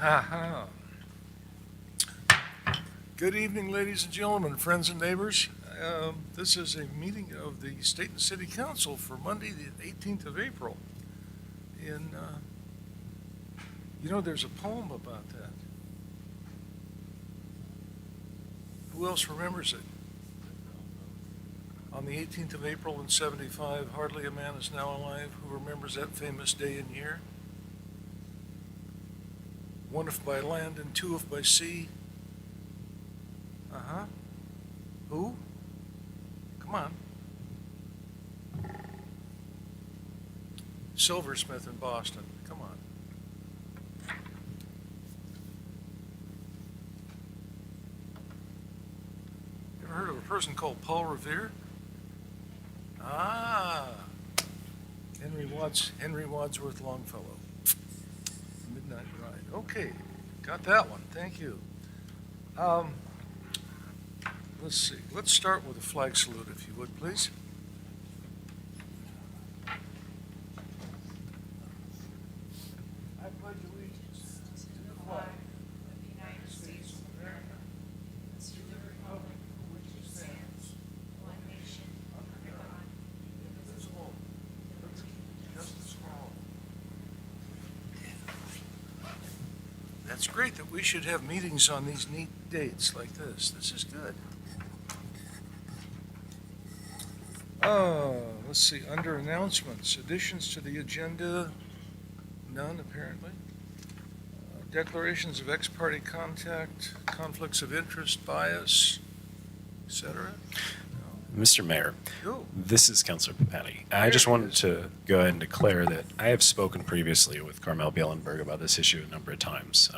Ha. Good evening, ladies and gentlemen, friends and neighbors. This is a meeting of the Stayton City Council for Monday, the 18th of April. There's a poem about that. Who else remembers it? On the 18th of April in 75, hardly a man is now alive who remembers that famous day and year. One if by land and two if by sea. Who? Come on. Silversmith in Boston. Come on. You ever heard of a person called Paul Revere? Henry Wadsworth Longfellow. Midnight Ride. Okay, got that one. Thank you. Let's see. Let's start with a flag salute, if you would, please. I pledge allegiance to the flag of the United States of America and to the republic for which it stands, one nation, under God, indivisible, with liberty and justice for all. That's great that we should have meetings on these neat dates like this. This is good. Let's see, under announcements, additions to the agenda, none apparently. Declarations of ex-parte contact, conflicts of interest, bias, etc. Mr. Mayor, Go. this is Councilor Papani. I just wanted to go ahead and declare that I have spoken previously with Carmel Bielenberg about this issue a number of times.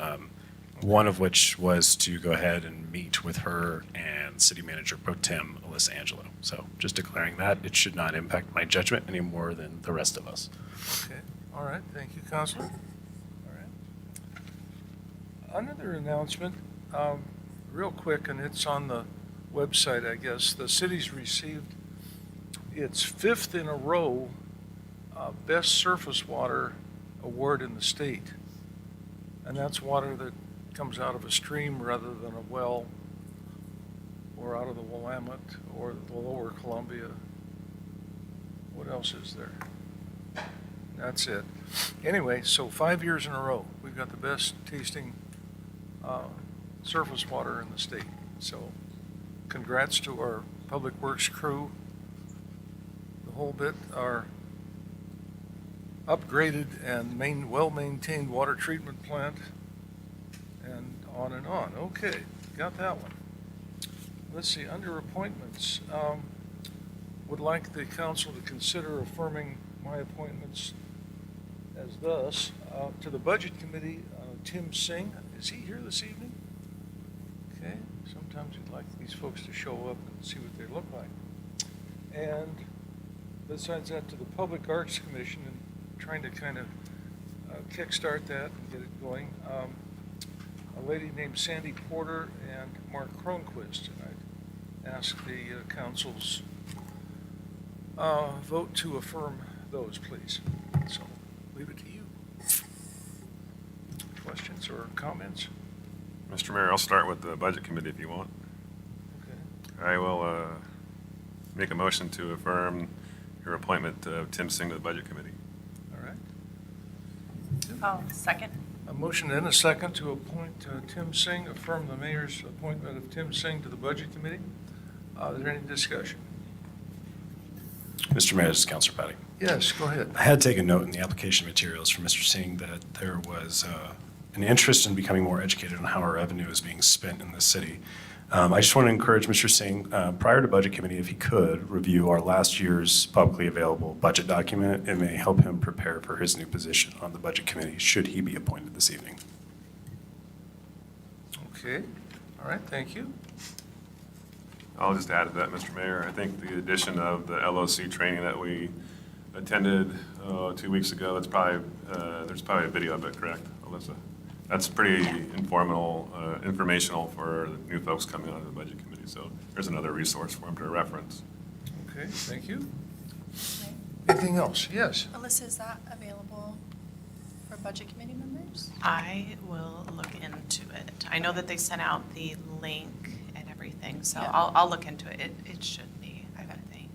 One of which was to go ahead and meet with her and City Manager Pro Tem Alyssa Angelo. So just declaring that it should not impact my judgment any more than the rest of us. Okay, all right, thank you, Counselor. All right. Another announcement, real quick, and it's on the website, I guess. The city's received its 5th in a row Best Surface Water Award in the state. And that's water that comes out of a stream rather than a well, or out of the Willamette or the lower Columbia. What else is there? That's it. Anyway, so 5 years in a row, we've got the best tasting surface water in the state. So congrats to our Public Works crew. The whole bit, our upgraded and well-maintained water treatment plant, and on and on. Okay, got that one. Let's see, under appointments, would like the council to consider affirming my appointments as thus. To the Budget Committee, Tim Singh, is he here this evening? Okay, sometimes we'd like these folks to show up and see what they look like. And besides that, to the Public Arts Commission, and trying to kind of kickstart that and get it going. A lady named Sandy Porter and Mark Cronquist, and I'd ask the council's vote to affirm those, please. So, leave it to you. Questions or comments? Mr. Mayor, I'll start with the Budget Committee if you want. Okay. I will make a motion to affirm your appointment of Tim Singh to the Budget Committee. All right. Oh, second. A motion and a second to appoint Tim Singh, affirm the mayor's appointment of Tim Singh to the Budget Committee. Is there any discussion? Mr. Mayor, this is Councilor Patty. Yes, go ahead. I had taken note in the application materials from Mr. Singh that there was an interest in becoming more educated on how our revenue is being spent in the city. I just want to encourage Mr. Singh, prior to Budget Committee, if he could, review our last year's publicly available budget document. It may help him prepare for his new position on the Budget Committee, should he be appointed this evening. Okay. All right, thank you. I'll just add to that, Mr. Mayor. I think the addition of the LOC training that we attended 2 weeks ago, that's probably, there's probably a video of it, correct, Alyssa? That's pretty informational for the new folks coming onto the Budget Committee. So there's another resource for them to reference. Okay, thank you. Okay. Anything else? Yes. Alyssa, is that available for for budget committee members? I will look into it. I know that they sent out the link and everything, so Yeah. I'll look into it. It should be, I would think.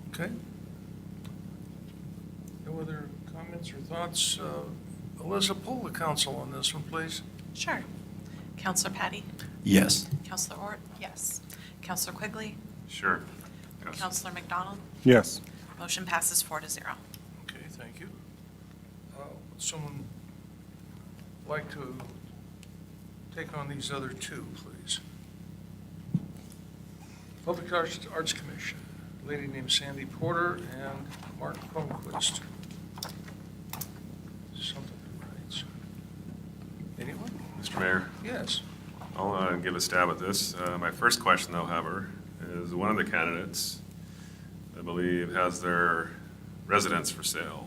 Okay. No other comments or thoughts? Alyssa, pull the council on this one, please. Sure. Counselor Patty? Yes. Counselor Ort? Yes. Counselor Quigley? Sure. Yes. Counselor McDonald? Yes. Motion passes 4-0. Okay, thank you. Would someone like to take on these other two, please? Public Arts Commission, a lady named Sandy Porter and Mark Cronquist. Something that writes. Anyone? Mr. Mayor, Yes. I'll give a stab at this. My first question, though, however, is one of the candidates, I believe, has their residence for sale.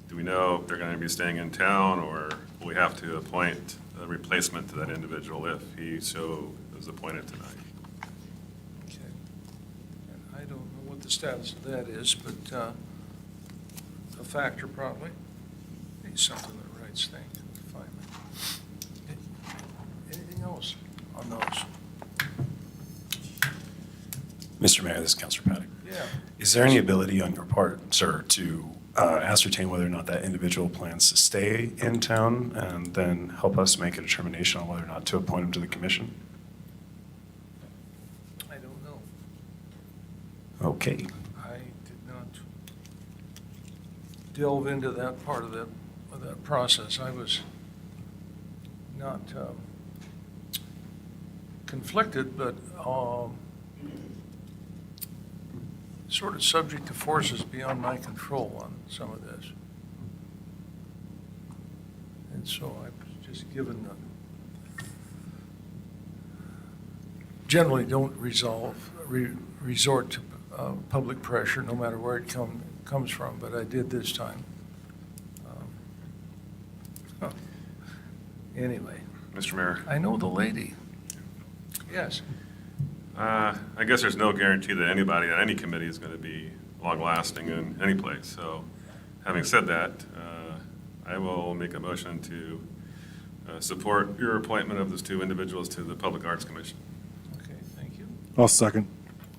Do we know if they're going to be staying in town, or will we have to appoint a replacement to that individual if he so is appointed tonight? Okay. And I don't know what the status of that is, but a factor probably. Maybe something that writes, thank you, finally. Anything else on those? Mr. Mayor, this is Counselor Paddock. Yeah. Is there any ability on your part, sir, to ascertain whether or not that individual plans to stay in town and then help us make a determination on whether or not to appoint him to the commission? I don't know. Okay. I did not delve into that part of that process. I was not conflicted, but sort of subject to forces beyond my control on some of this. And so I was just given the, generally don't resort to public pressure, no matter where it comes from, but I did this time. Anyway, Mr. Mayor? I know the lady. Yes. I guess there's no guarantee that anybody on any committee is going to be long-lasting in any place. So having said that, I will make a motion to support your appointment of those two individuals to the Public Arts Commission. Okay, thank you. I'll second.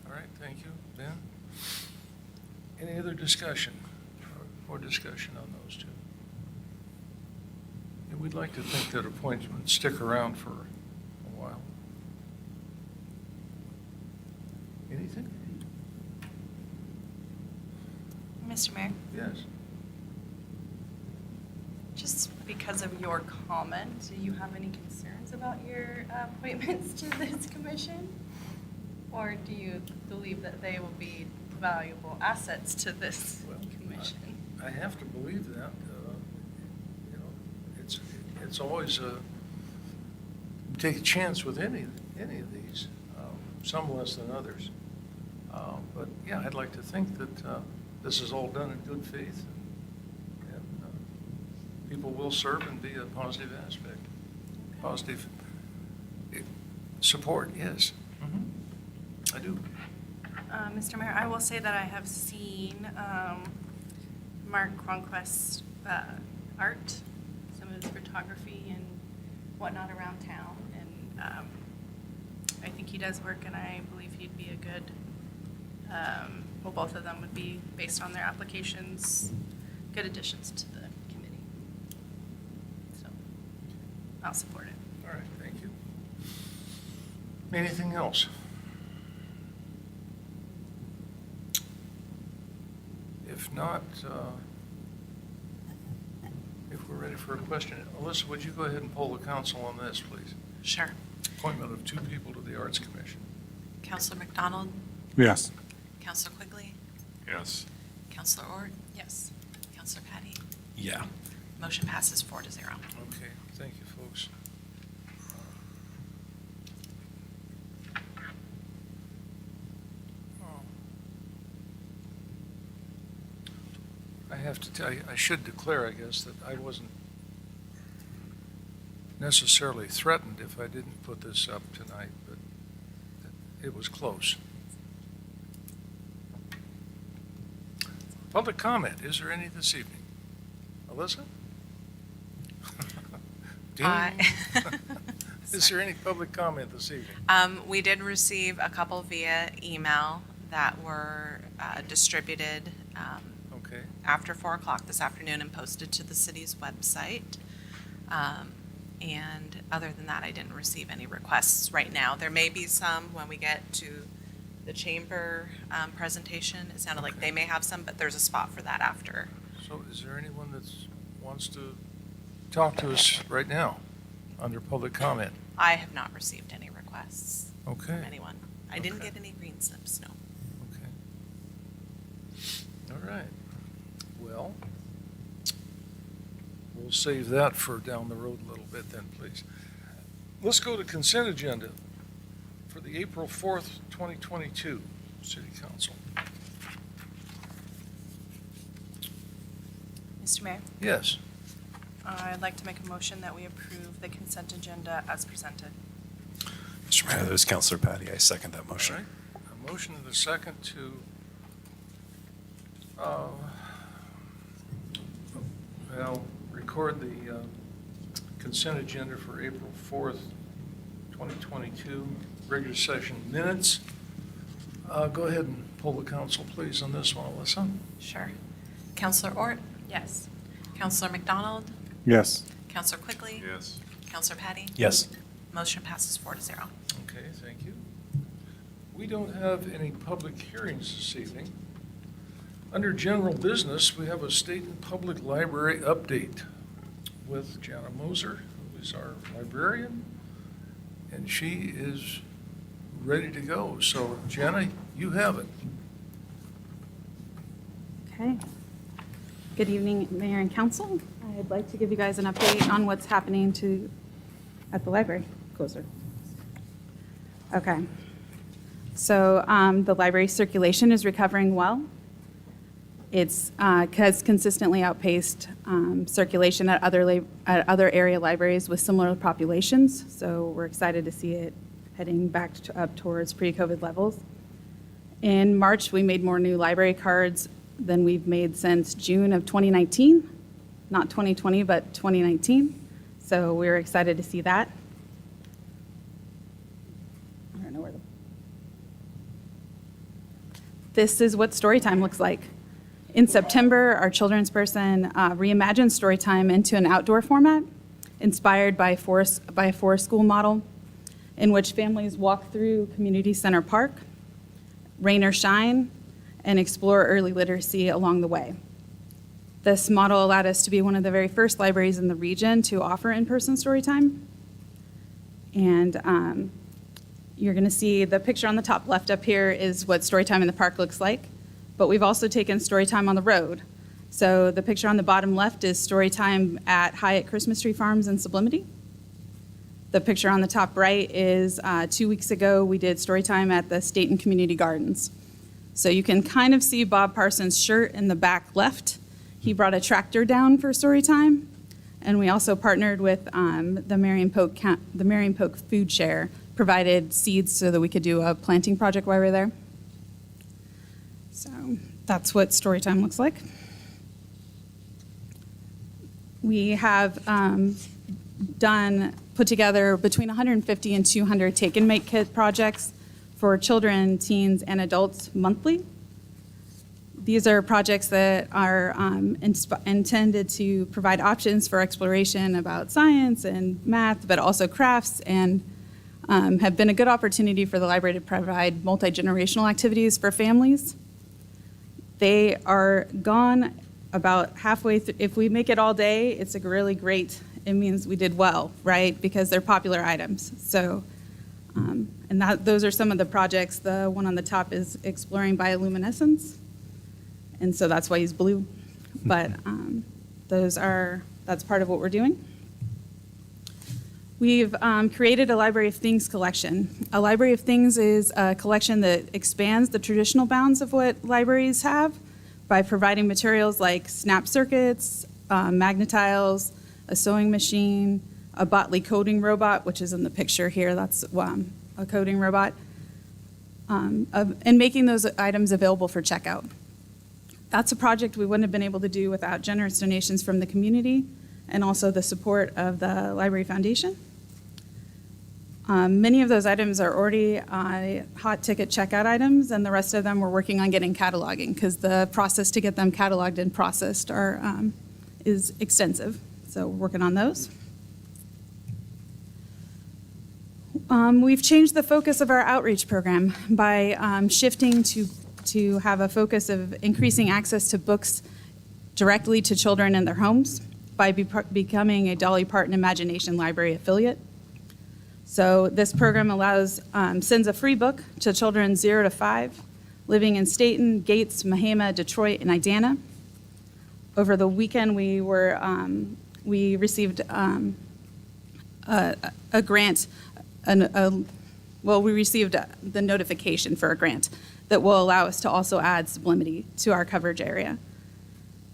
All right, thank you. Ben? Any other discussion or discussion on those two? Yeah, we'd like to think that appointments stick around for a while. Anything? Mr. Mayor, Yes. just because of your comment, do you have any concerns about your appointments to this commission? Or do you believe that they will be valuable assets to this Well, commission? I have to believe that. You know, it's always take a chance with any of these, some less than others. But yeah, I'd like to think that this is all done in good faith, and people will serve and be a positive aspect, positive support. Yes, I do. Mr. Mayor, I will say that I have seen Mark Cronquist's art, some of his photography and whatnot around town, and I think he does work, and I believe he'd be a good, well, both of them would be, based on their applications, good additions to the committee. So I'll support it. All right, thank you. Anything else? If not, if we're ready for a question, Alyssa, would you go ahead and poll the council on this, please? Sure. Appointment of two people to the Arts Commission. Counselor McDonald? Yes. Counselor Quigley? Yes. Counselor Ort? Yes. Counselor Patty? Yeah. Motion passes 4-0. Okay, thank you, folks. I have to tell you, I should declare, I guess, that I wasn't necessarily threatened if I didn't put this up tonight, but it was close. Public comment, is there any this evening? Alyssa? Ding. I- Is there any public comment this evening? We did receive a couple via email that were distributed Okay. after 4 o'clock this afternoon and posted to the city's website. And other than that, I didn't receive any requests right now. There may be some when we get to the chamber presentation. It sounded like they may have some, but there's a spot for that after. So is there anyone that wants to talk to us right now under public comment? I have not received any requests Okay. from anyone. I didn't Okay. get any green slips, no. Okay. All right. Well, we'll save that for down the road a little bit then, please. Let's go to consent agenda for the April 4th, 2022 City Council. Mr. Mayor, Yes. I'd like to make a motion that we approve the consent agenda as presented. Mr. Mayor, that is Counselor Patty. I second that All motion. right. A motion and a second to, record the consent agenda for April 4th, 2022, regular session minutes. Go ahead and pull the council, please, on this one, Alyssa. Sure. Counselor Ort, Yes. Counselor McDonald, Yes. Counselor Quigley, Yes. Counselor Patty. Yes. Motion passes 4-0. Okay, thank you. We don't have any public hearings this evening. Under general business, we have a Stayton Public Library update with Jana Moser, who is our librarian, and she is ready to go. So Jana, you have it. Okay. Good evening, Mayor and Council. I'd like to give you guys an update on what's happening at the library. Closer. Okay. So the library circulation is recovering well. It's has consistently outpaced circulation at other area libraries with similar populations. So we're excited to see it heading back up towards pre-COVID levels. In March, we made more new library cards than we've made since June of 2019. Not 2020, but 2019. So we're excited to see that. I don't know where This is what Storytime looks like. In September, our children's person reimagined Storytime into an outdoor format, inspired by a forest school model, in which families walk through Community Center Park, rain or shine, and explore early literacy along the way. This model allowed us to be one of the very first libraries in the region to offer in-person story time. And you're going to see the picture on the top left up here is what story time in the park looks like. But we've also taken story time on the road. So the picture on the bottom left is story time at Hyatt Christmas Tree Farms in Sublimity. The picture on the top right is 2 weeks ago, we did story time at the Stayton Community Gardens. So you can kind of see Bob Parsons' shirt in the back left. He brought a tractor down for story time. And we also partnered with the Marion Polk Food Share, provided seeds so that we could do a planting project while we were there. So that's what story time looks like. We have put together between 150 and 200 take and make kit projects for children, teens, and adults monthly. These are projects that are intended to provide options for exploration about science and math, but also crafts, and have been a good opportunity for the library to provide multi-generational activities for families. They are gone about halfway through. If we make it all day, it's a really great, it means we did well, right? Because they're popular items. So, and those are some of the projects. The one on the top is exploring bioluminescence. And so that's why he's blue. But that's part of what we're doing. We've created a Library of Things collection. A Library of Things is a collection that expands the traditional bounds of what libraries have by providing materials like snap circuits, magnetiles, a sewing machine, a Botley coding robot, which is in the picture here, that's a coding robot, and making those items available for checkout. That's a project we wouldn't have been able to do without generous donations from the community, and also the support of the Library Foundation. Many of those items are already hot ticket checkout items, and the rest of them we're working on getting cataloging because the process to get them cataloged and processed is extensive. So we're working on those. We've changed the focus of our outreach program by shifting to have a focus of increasing access to books directly to children in their homes by becoming a Dolly Parton Imagination Library affiliate. So this program sends a free book to children 0 to 5 living in Stayton, Gates, Mahama, Detroit, and Idana. Over the weekend, we received a grant. We received the notification for a grant that will allow us to also add sublimity to our coverage area.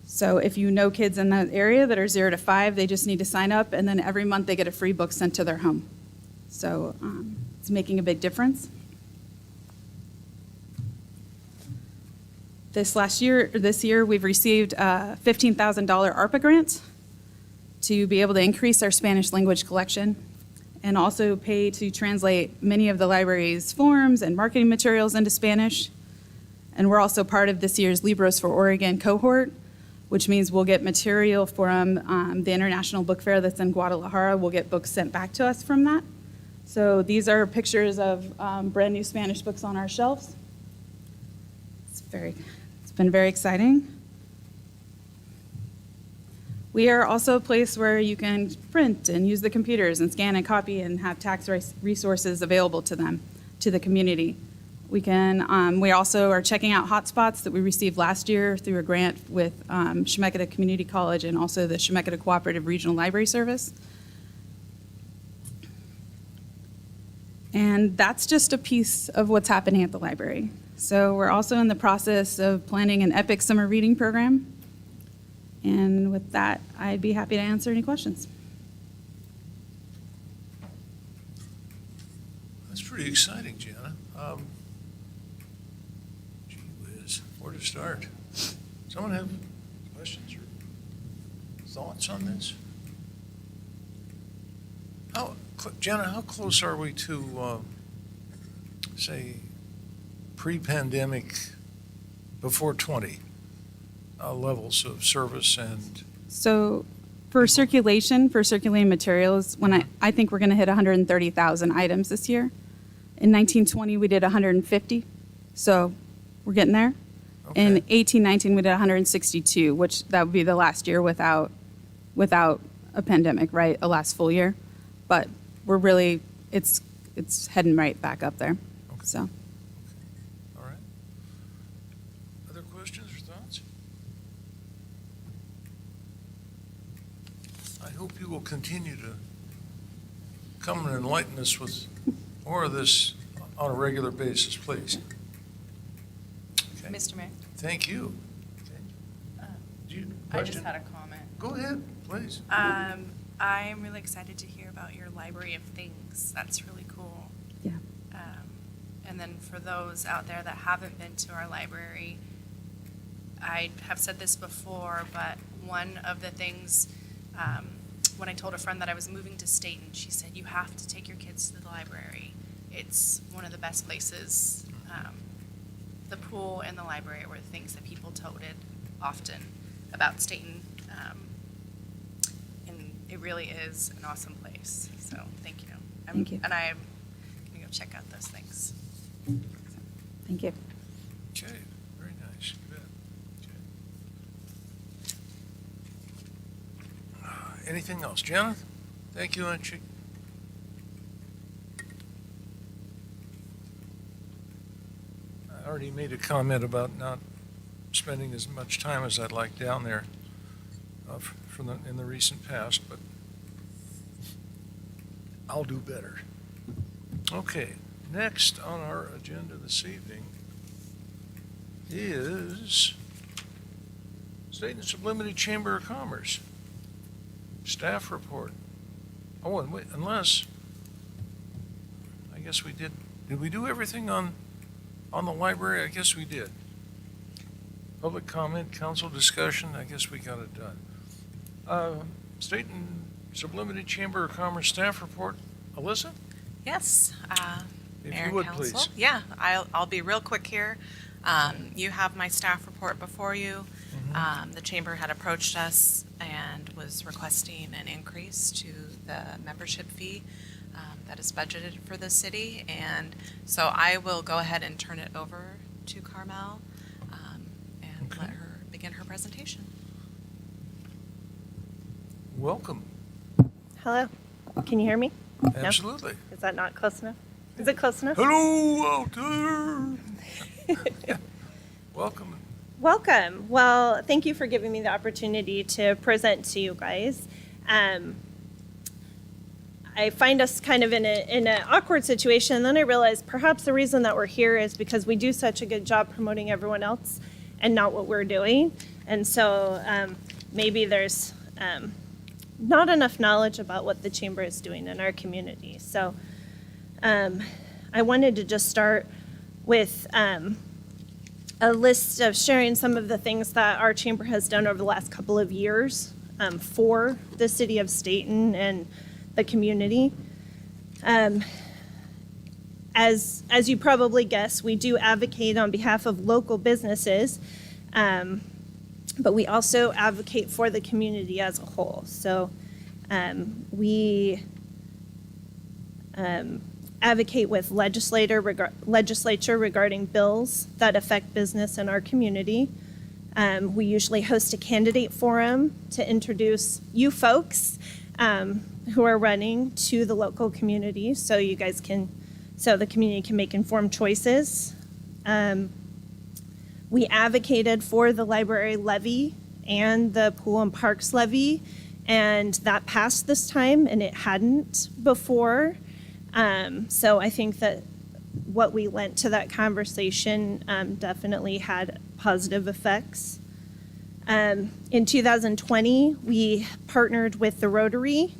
So if you know kids in that area that are 0 to 5, they just need to sign up, and then every month they get a free book sent to their home. So it's making a big difference. This year, we've received a $15,000 ARPA grant to be able to increase our Spanish language collection and also pay to translate many of the library's forms and marketing materials into Spanish. And we're also part of this year's Libros for Oregon cohort, which means we'll get material from the International Book Fair that's in Guadalajara. We'll get books sent back to us from that. So these are pictures of brand new Spanish books on our shelves. It's been very exciting. We are also a place where you can print and use the computers and scan and copy and have tax resources available to them, to the community. We also are checking out hotspots that we received last year through a grant with Chemeketa Community College and also the Chemeketa Cooperative Regional Library Service. And that's just a piece of what's happening at the library. So we're also in the process of planning an epic summer reading program. And with that, I'd be happy to answer any questions. That's pretty exciting, Gianna. Gee whiz, where to start? Someone have questions or thoughts on this? Gianna, how close are we to, say, pre-pandemic, before 20 levels of service and? So for circulating materials, I think we're going to hit 130,000 items this year. In 1920, we did 150, so we're getting there. Okay. In 1819, we did 162, which that would be the last year without a pandemic, right? A last full year. But we're really, it's heading right back up there. Okay. So. All right. Other questions or thoughts? I hope you will continue to come and enlighten us with more of this on a regular basis, please. Okay. Mr. Mayor, Thank you. Okay. Do you, I just question? had a comment. Go ahead, please. I'm really excited to hear about your Library of Things. That's really cool. Yeah. And then for those out there that haven't been to our library, I have said this before, but one of the things, when I told a friend that I was moving to Stayton, she said, you have to take your kids to the library. It's one of the best places. The pool and the library were the things that people toted often about Stayton. And it really is an awesome place. So thank you. Thank you. And I'm going to go check out those things. Thank you. Okay, very nice. Good. Okay. Anything else? Janet? Thank you, Angie. I already made a comment about not spending as much time as I'd like down there in the recent past, but I'll do better. Okay, next on our agenda this evening is State and Sublimity Chamber of Commerce staff report. Oh, and wait, unless, I guess we did we do everything on the library? I guess we did. Public comment, council discussion, I guess we got it done. Stayton Sublimity Chamber of Commerce staff report. Alyssa? Yes. If Mayor you and would, council. please. Yeah, I'll be real quick here. You have my staff report before you. The chamber had approached us and was requesting an increase to the membership fee that is budgeted for the city. And so I will go ahead and turn it over to Carmel and Okay. let her begin her presentation. Welcome. Hello, can you hear me? No? Absolutely. Is that not close enough? Is it close enough? Hello out there. Welcome. Welcome. Well, thank you for giving me the opportunity to present to you guys. I find us kind of in an awkward situation, and then I realized perhaps the reason that we're here is because we do such a good job promoting everyone else and not what we're doing. And so maybe there's not enough knowledge about what the chamber is doing in our community. So I wanted to just start with a list of sharing some of the things that our chamber has done over the last couple of years for the city of Stayton and the community. As you probably guess, we do advocate on behalf of local businesses, but we also advocate for the community as a whole. So we advocate with legislature regarding bills that affect business in our community. We usually host a candidate forum to introduce you folks who are running to the local community so the community can make informed choices. We advocated for the library levy and the pool and parks levy, and that passed this time, and it hadn't before. So I think that what we lent to that conversation definitely had positive effects. In 2020, we partnered with the Rotary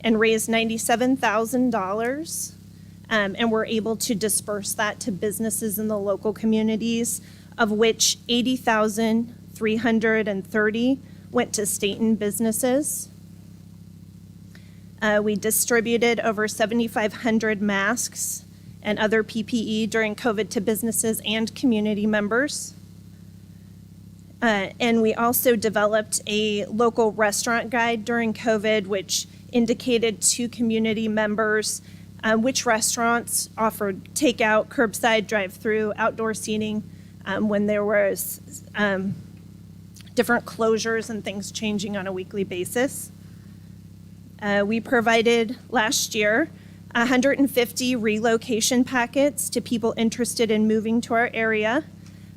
and raised $97,000, and were able to disperse that to businesses in the local communities, of which 80,330 went to Stayton businesses. We distributed over 7,500 masks and other PPE during COVID to businesses and community members. And we also developed a local restaurant guide during COVID, which indicated to community members which restaurants offered takeout, curbside, drive-through, outdoor seating, when there was different closures and things changing on a weekly basis. We provided last year 150 relocation packets to people interested in moving to our area.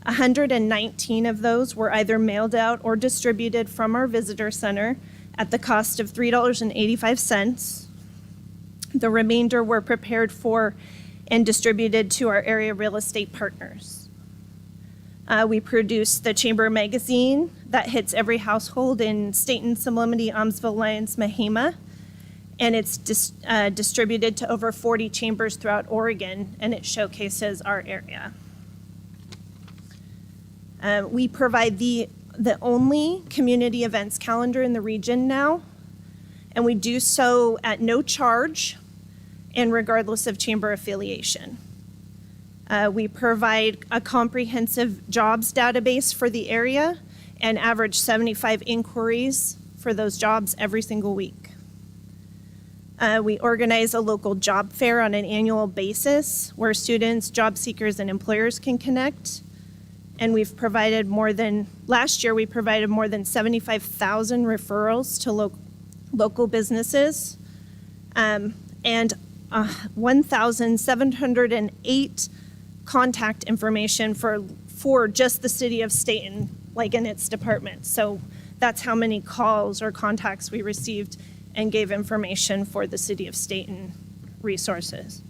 119 of those were either mailed out or distributed from our visitor center at the cost of $3.85. The remainder were prepared for and distributed to our area real estate partners. We produced the Chamber magazine that hits every household in Stayton, Sublimity, Amsville, Lyons, Mahama, and it's distributed to over 40 chambers throughout Oregon, and it showcases our area. We provide the only community events calendar in the region now, and we do so at no charge and regardless of chamber affiliation. We provide a comprehensive jobs database for the area and average 75 inquiries for those jobs every single week. We organize a local job fair on an annual basis where students, job seekers, and employers can connect. And last year we provided more than 75,000 referrals to local businesses, and 1,708 contact information for just the city of Stayton, like in its departments. So that's how many calls or contacts we received and gave information for the city of Stayton resources.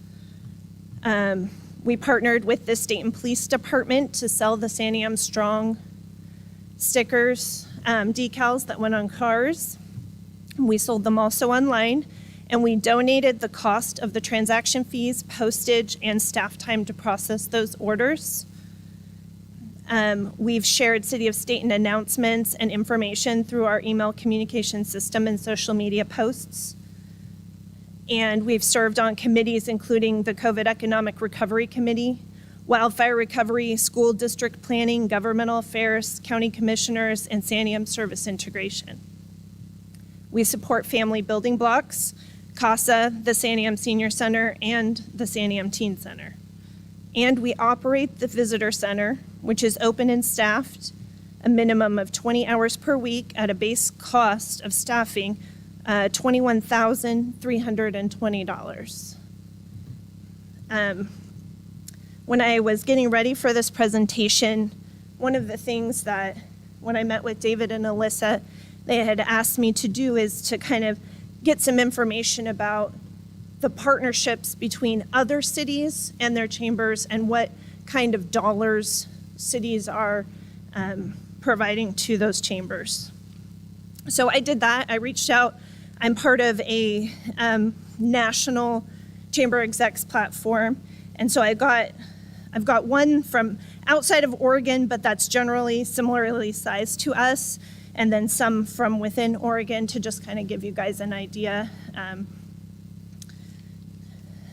We partnered with the Stayton Police Department to sell the Sandy M. Strong stickers, decals that went on cars. We sold them also online, and we donated the cost of the transaction fees, postage, and staff time to process those orders. We've shared City of Stayton announcements and information through our email communication system and social media posts. And we've served on committees including the COVID Economic Recovery Committee, Wildfire Recovery, School District Planning, Governmental Affairs, County Commissioners, and Sanium Service Integration. We support family building blocks, CASA, the Sanium Senior Center, and the Sanium Teen Center. And we operate the Visitor Center, which is open and staffed, a minimum of 20 hours per week at a base cost of staffing, $21,320. When I was getting ready for this presentation, one of the things that when I met with David and Alyssa, they had asked me to do is to kind of get some information about the partnerships between other cities and their chambers and what kind of dollars cities are providing to those chambers. So I did that. I reached out. I'm part of a national chamber execs platform, and so I've got one from outside of Oregon, but that's generally similarly sized to us, and then some from within Oregon to just kind of give you guys an idea.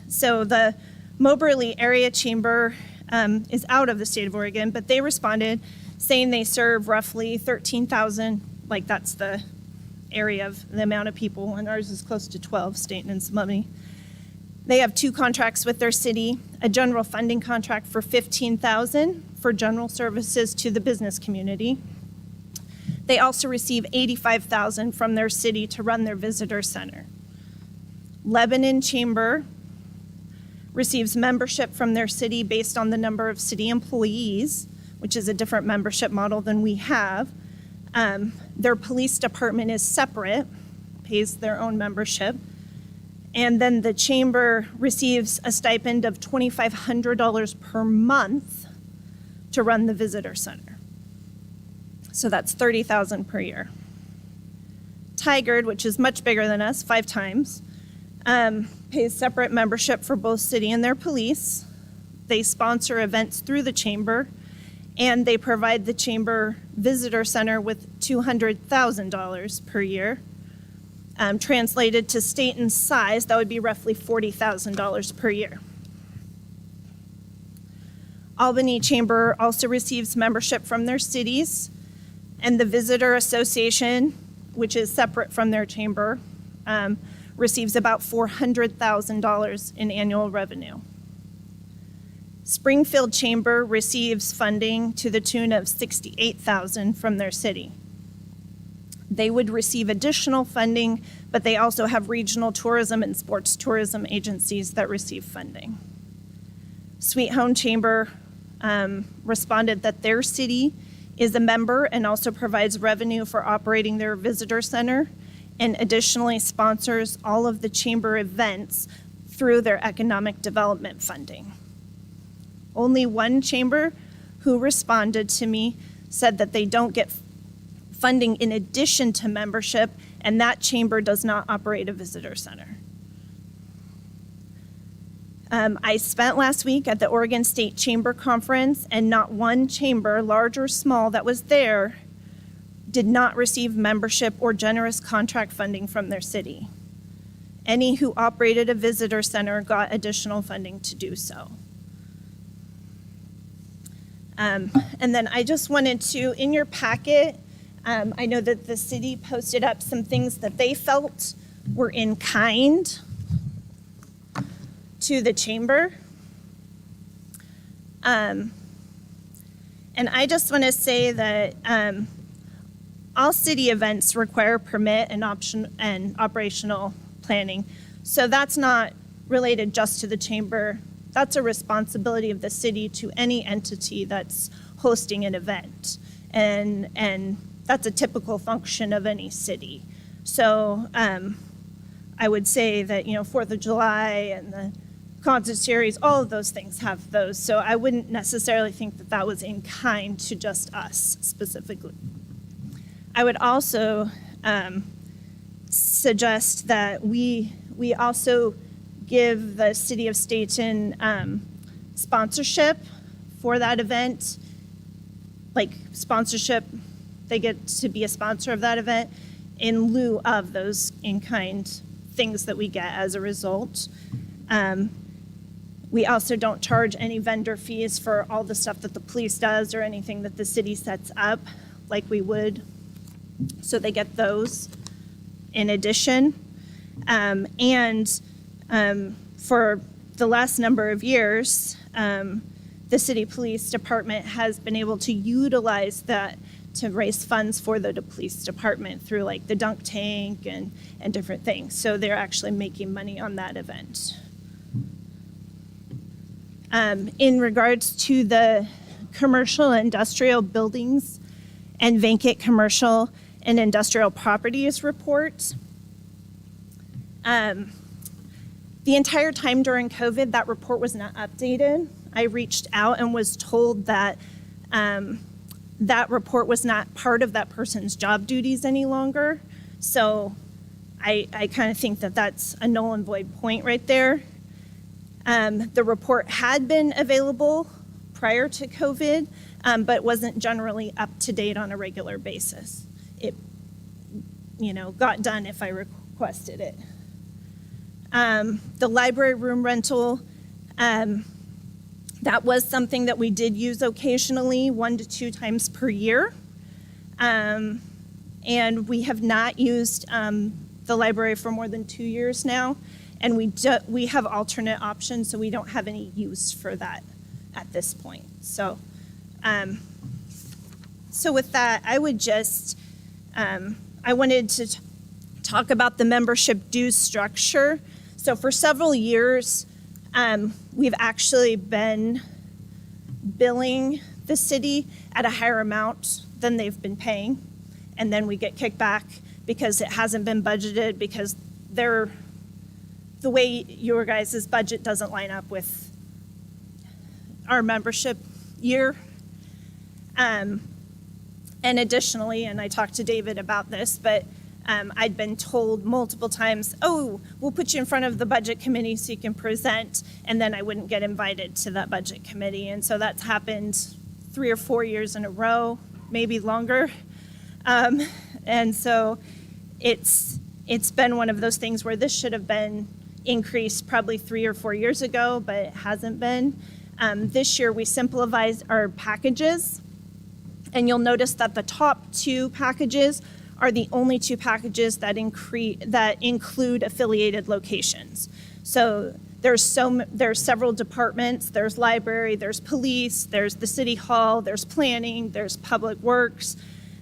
So the Moberly Area Chamber is out of the state of Oregon, but they responded saying they serve roughly 13,000, like that's the area of the amount of people, and ours is close to 12, Stayton and Smubney. They have 2 contracts with their city, a general funding contract for $15,000 for general services to the business community. They also receive $85,000 from their city to run their visitor center. Lebanon Chamber receives membership from their city based on the number of city employees, which is a different membership model than we have. Their police department is separate, pays their own membership. And then the chamber receives a stipend of $2,500 per month to run the visitor center. So that's $30,000 per year. Tigard, which is much bigger than us, 5 times, pays separate membership for both city and their police. They sponsor events through the chamber, and they provide the chamber visitor center with $200,000 per year. Translated to Stayton's size, that would be roughly $40,000 per year. Albany Chamber also receives membership from their cities, and the Visitor Association, which is separate from their chamber, receives about $400,000 in annual revenue. Springfield Chamber receives funding to the tune of $68,000 from their city. They would receive additional funding, but they also have regional tourism and sports tourism agencies that receive funding. Sweet Home Chamber responded that their city is a member and also provides revenue for operating their visitor center, and additionally sponsors all of the chamber events through their economic development funding. Only one chamber who responded to me said that they don't get funding in addition to membership, and that chamber does not operate a visitor center. I spent last week at the Oregon State Chamber Conference, and not one chamber, large or small, that was there did not receive membership or generous contract funding from their city. Any who operated a visitor center got additional funding to do so. And then I just wanted to, in your packet, I know that the city posted up some things that they felt were in kind to the chamber. And I just want to say that all city events require permit and operational planning. So that's not related just to the chamber. That's a responsibility of the city to any entity that's hosting an event. And that's a typical function of any city. So I would say that, 4th of July and the concert series, all of those things have those. So I wouldn't necessarily think that that was in kind to just us specifically. I would also suggest that we also give the city of Stayton sponsorship for that event. like sponsorship. They get to be a sponsor of that event in lieu of those in-kind things that we get as a result. We also don't charge any vendor fees for all the stuff that the police does or anything that the city sets up like we would. So they get those in addition. For the last number of years, the city police department has been able to utilize that to raise funds for the police department through like the dunk tank and different things. So they're actually making money on that event. In regards to the commercial and industrial buildings and vacant commercial and industrial properties report, the entire time during COVID, that report was not updated. I reached out and was told that that report was not part of that person's job duties any longer. So I kind of think that that's a null and void point right there. The report had been available prior to COVID, but wasn't generally up to date on a regular basis. It, got done if I requested it. The library room rental, that was something that we did use occasionally, 1 to 2 times per year. And we have not used the library for more than 2 years now. And we have alternate options, so we don't have any use for that at this point. So with that, I would just, I wanted to talk about the membership dues structure. So for several years, we've actually been billing the city at a higher amount than they've been paying. And then we get kicked back because it hasn't been budgeted, because the way your guys' budget doesn't line up with our membership year. And additionally, and I talked to David about this, but I'd been told multiple times, oh, we'll put you in front of the budget committee so you can present, and then I wouldn't get invited to that budget committee. And so that's happened 3 or 4 years in a row, maybe longer. And so it's been one of those things where this should have been increased probably 3 or 4 years ago, but it hasn't been. This year we simplified our packages, and you'll notice that the top 2 packages are the only 2 packages that include affiliated locations. So there's several departments. There's library, there's police, there's the city hall, there's planning, there's public works.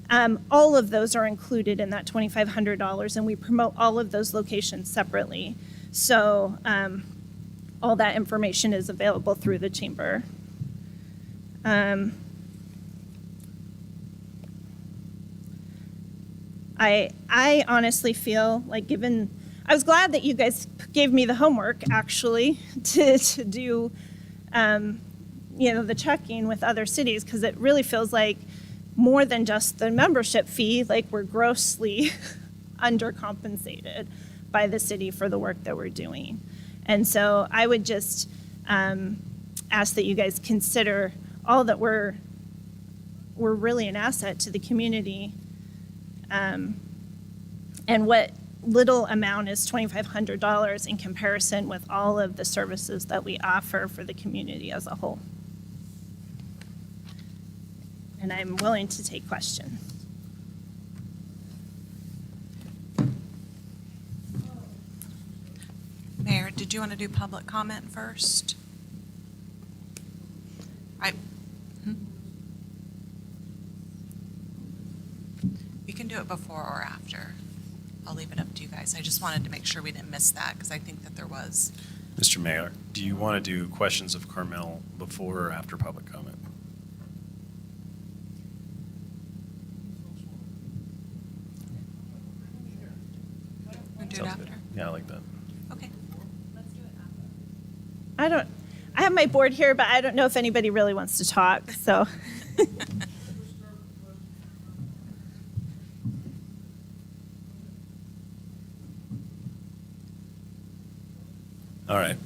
All of those are included in that $2,500, and we promote all of those locations separately. So all that information is available through the chamber. I honestly feel like, I was glad that you guys gave me the homework actually to do, the checking with other cities, because it really feels like more than just the membership fee, like we're grossly undercompensated by the city for the work that we're doing. And so I would just ask that you guys consider all that we're really an asset to the community. And what little amount is $2,500 in comparison with all of the services that we offer for the community as a whole. And I'm willing to take questions. Mayor, did you want to do public comment first? You can do it before or after. I'll leave it up to you guys. I just wanted to make sure we didn't miss that, because I think that there was. Mr. Mayor, do you want to do questions of Carmel before or after public comment? Want to do it Sounds good. after? Yeah, I like that. Okay. I have my board here, but I don't know if anybody really wants to talk, so. All right.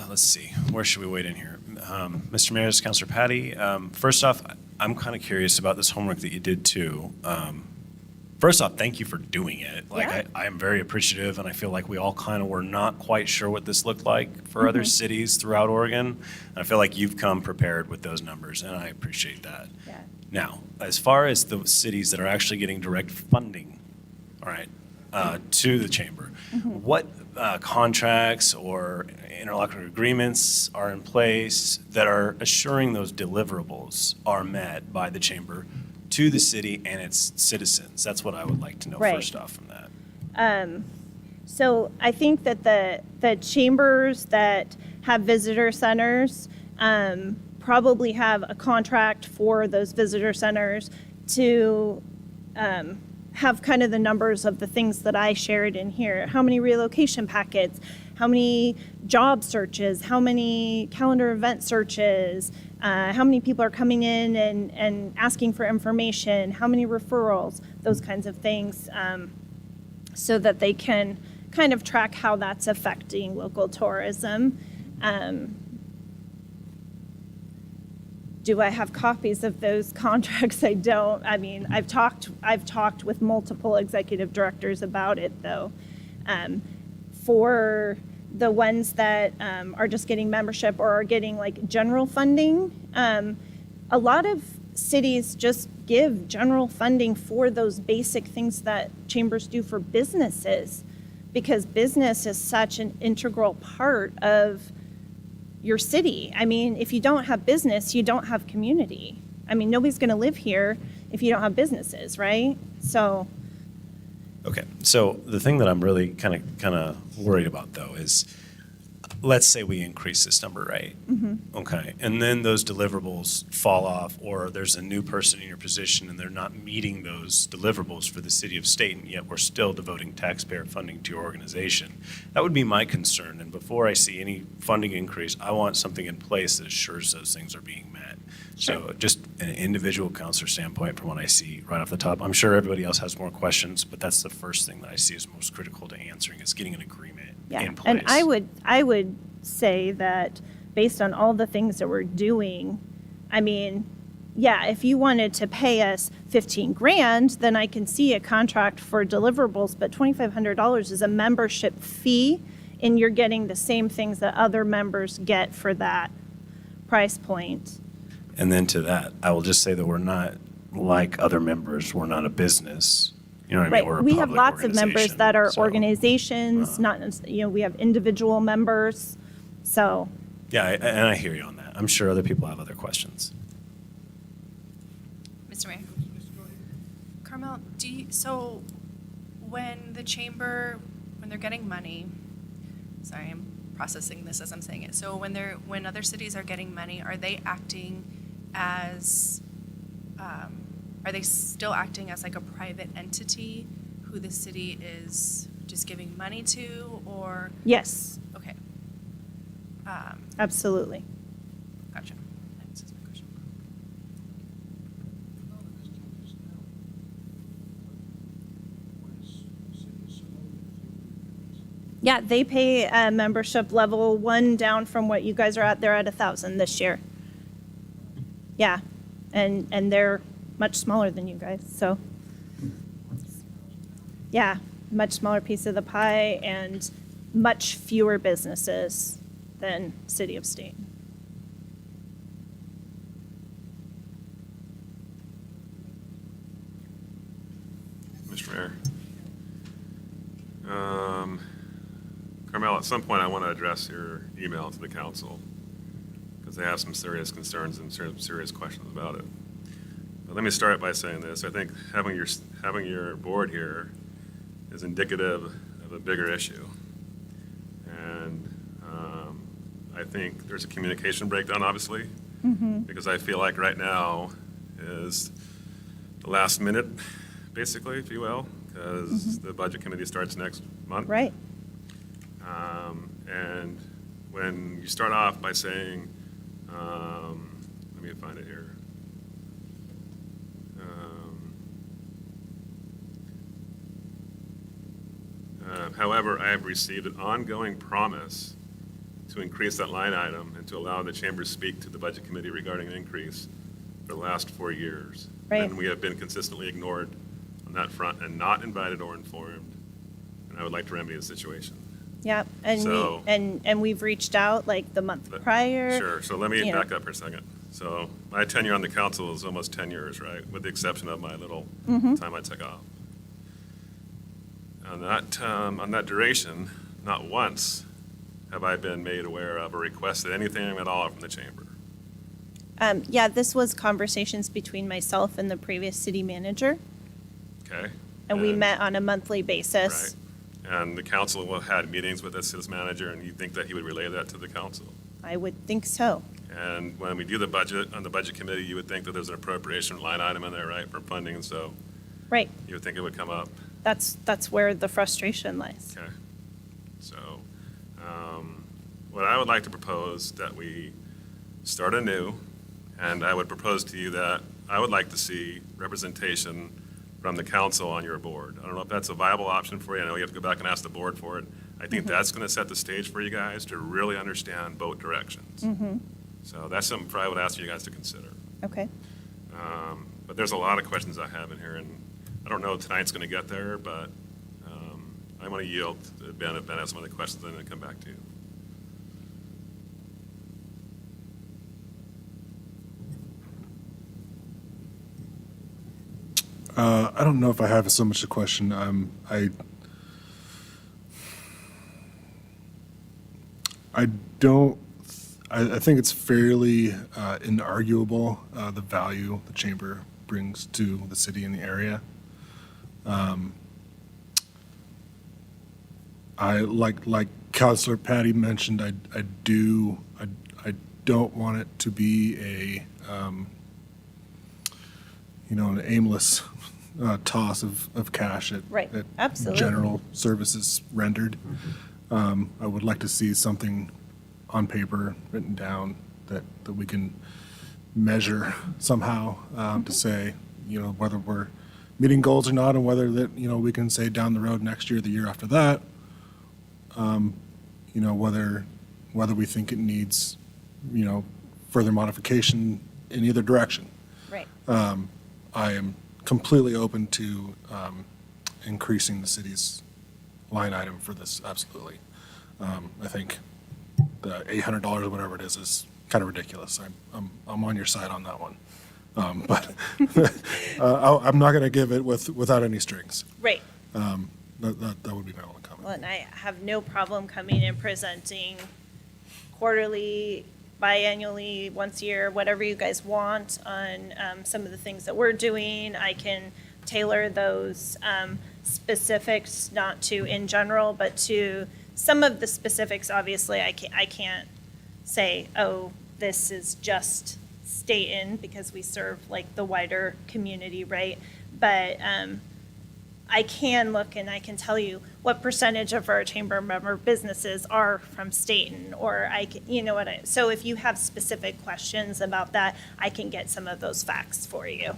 Let's see. Where should we wait in here? Mr. Mayor, this is Councilor Patty. First off, I'm kind of curious about this homework that you did too. First off, thank you for doing it. Like, Yeah. I am very appreciative, and I feel like we all kind of were not quite sure what this looked like for other cities throughout Oregon. And I feel like you've come prepared with those numbers, and I appreciate that. Yeah. Now, as far as the cities that are actually getting direct funding, all right, to the chamber, what contracts or interlocutor agreements are in place that are assuring those deliverables are met by the chamber to the city and its citizens? That's what I would like to know Right. first off from that. So I think that the chambers that have visitor centers probably have a contract for those visitor centers to have kind of the numbers of the things that I shared in here. How many relocation packets, how many job searches, how many calendar event searches, how many people are coming in and asking for information, how many referrals, those kinds of things, so that they can kind of track how that's affecting local tourism. Do I have copies of those contracts? I don't. I mean, I've talked with multiple executive directors about it, though. For the ones that are just getting membership or are getting like general funding, a lot of cities just give general funding for those basic things that chambers do for businesses, because business is such an integral part of your city. I mean, if you don't have business, you don't have community. I mean, nobody's going to live here if you don't have businesses, right? So, Okay, so the thing that I'm really kind of worried about though is, let's say we increase this number, right? Okay, and then those deliverables fall off, or there's a new person in your position and they're not meeting those deliverables for the city of Stayton, yet we're still devoting taxpayer funding to your organization. That would be my concern, and before I see any funding increase, I want something in place that assures those things are being met. So just an individual counselor standpoint from what I see right off the top, I'm sure everybody else has more questions, but that's the first thing that I see is most critical to answering, is getting an agreement yeah. in place. And I would say that based on all the things that we're doing, I mean, yeah, if you wanted to pay us 15 grand, then I can see a contract for deliverables, but $2,500 is a membership fee, and you're getting the same things that other members get for that price point. And then to that, I will just say that we're not like other members. We're not a business. You know what I mean? Right, We're a we have public lots of members that are organization. So, organizations, not, we have individual members, so. Yeah, and I hear you on that. I'm sure other people have other questions. Mr. Mayor? Carmel, so when the chamber, when they're getting money, sorry, I'm processing this as I'm saying it. So when other cities are getting money, are they acting as, are they still acting as like a private entity who the city is just giving money to, or? Yes, Okay. absolutely. Gotcha. That answers my question. Yeah, they pay a membership level 1 down from what you guys are at. They're at 1,000 this year. Yeah, and they're much smaller than you guys, so. Yeah, much smaller piece of the pie and much fewer businesses than City of Stayton. Mr. Mayor. Carmel, at some point, I want to address your email to the council, because they have some serious concerns and serious questions about it. But let me start by saying this. I think having your board here is indicative of a bigger issue. And I think there's a communication breakdown, obviously, because I feel like right now is the last minute, basically, if you will, because the budget committee starts next month. Right. And when you start off by saying, let me find it here. However, I have received an ongoing promise to increase that line item and to allow the chamber to speak to the budget committee regarding an increase for the last 4 years. Right. And we have been consistently ignored on that front and not invited or informed. And I would like to remedy the situation. Yeah, and So- and we've reached out like the month prior. Sure, so let me you know. back up for a second. So my tenure on the council is almost 10 years, right? With the exception of my little Mm-hmm. time I took off. On that duration, not once have I been made aware of or requested anything at all from the chamber. Yeah, this was conversations between myself and the previous city manager, Okay? and we met on a monthly basis. Right. And the council had meetings with the city manager, and you think that he would relay that to the council? I would think so. And when we do the budget, on the budget committee, you would think that there's an appropriation line item in there, right, for funding, and so Right. you would think it would come up. That's where the frustration lies. Okay. So, what I would like to propose that we start anew, and I would propose to you that I would like to see representation from the council on your board. I don't know if that's a viable option for you. I know you have to go back and ask the board for it. I think that's going to set the stage for you guys to really understand both directions. So that's something I would ask you guys to consider. Okay. But there's a lot of questions I have in here, and I don't know if tonight's going to get there, but I want to yield to Ben if Ben has some other questions, and then come back to you. I don't know if I have so much a question. I don't. I think it's fairly inarguable the value the chamber brings to the city and the area. I like Councilor Patty mentioned. I don't want it to be a an aimless toss of cash at, Right. at Absolutely. general services rendered. I would like to see something on paper written down that we can measure somehow to say, whether we're meeting goals or not, and whether that, we can say down the road next year, the year after that, whether we think it needs, further modification in either direction. Right. I am completely open to increasing the city's line item for this, absolutely. I think the $800 or whatever it is kind of ridiculous. I'm on your side on that one. But I'm not going to give it without any strings. Right. That would be my only comment. Well, and I have no problem coming and presenting quarterly, biannually, once a year, whatever you guys want on some of the things that we're doing. I can tailor those specifics, not to in general, but to some of the specifics. Obviously, I can't say, oh, this is just Stayton, because we serve like the wider community, right? But I can look and I can tell you what percentage of our chamber member businesses are from Stayton, or so if you have specific questions about that, I can get some of those facts for you.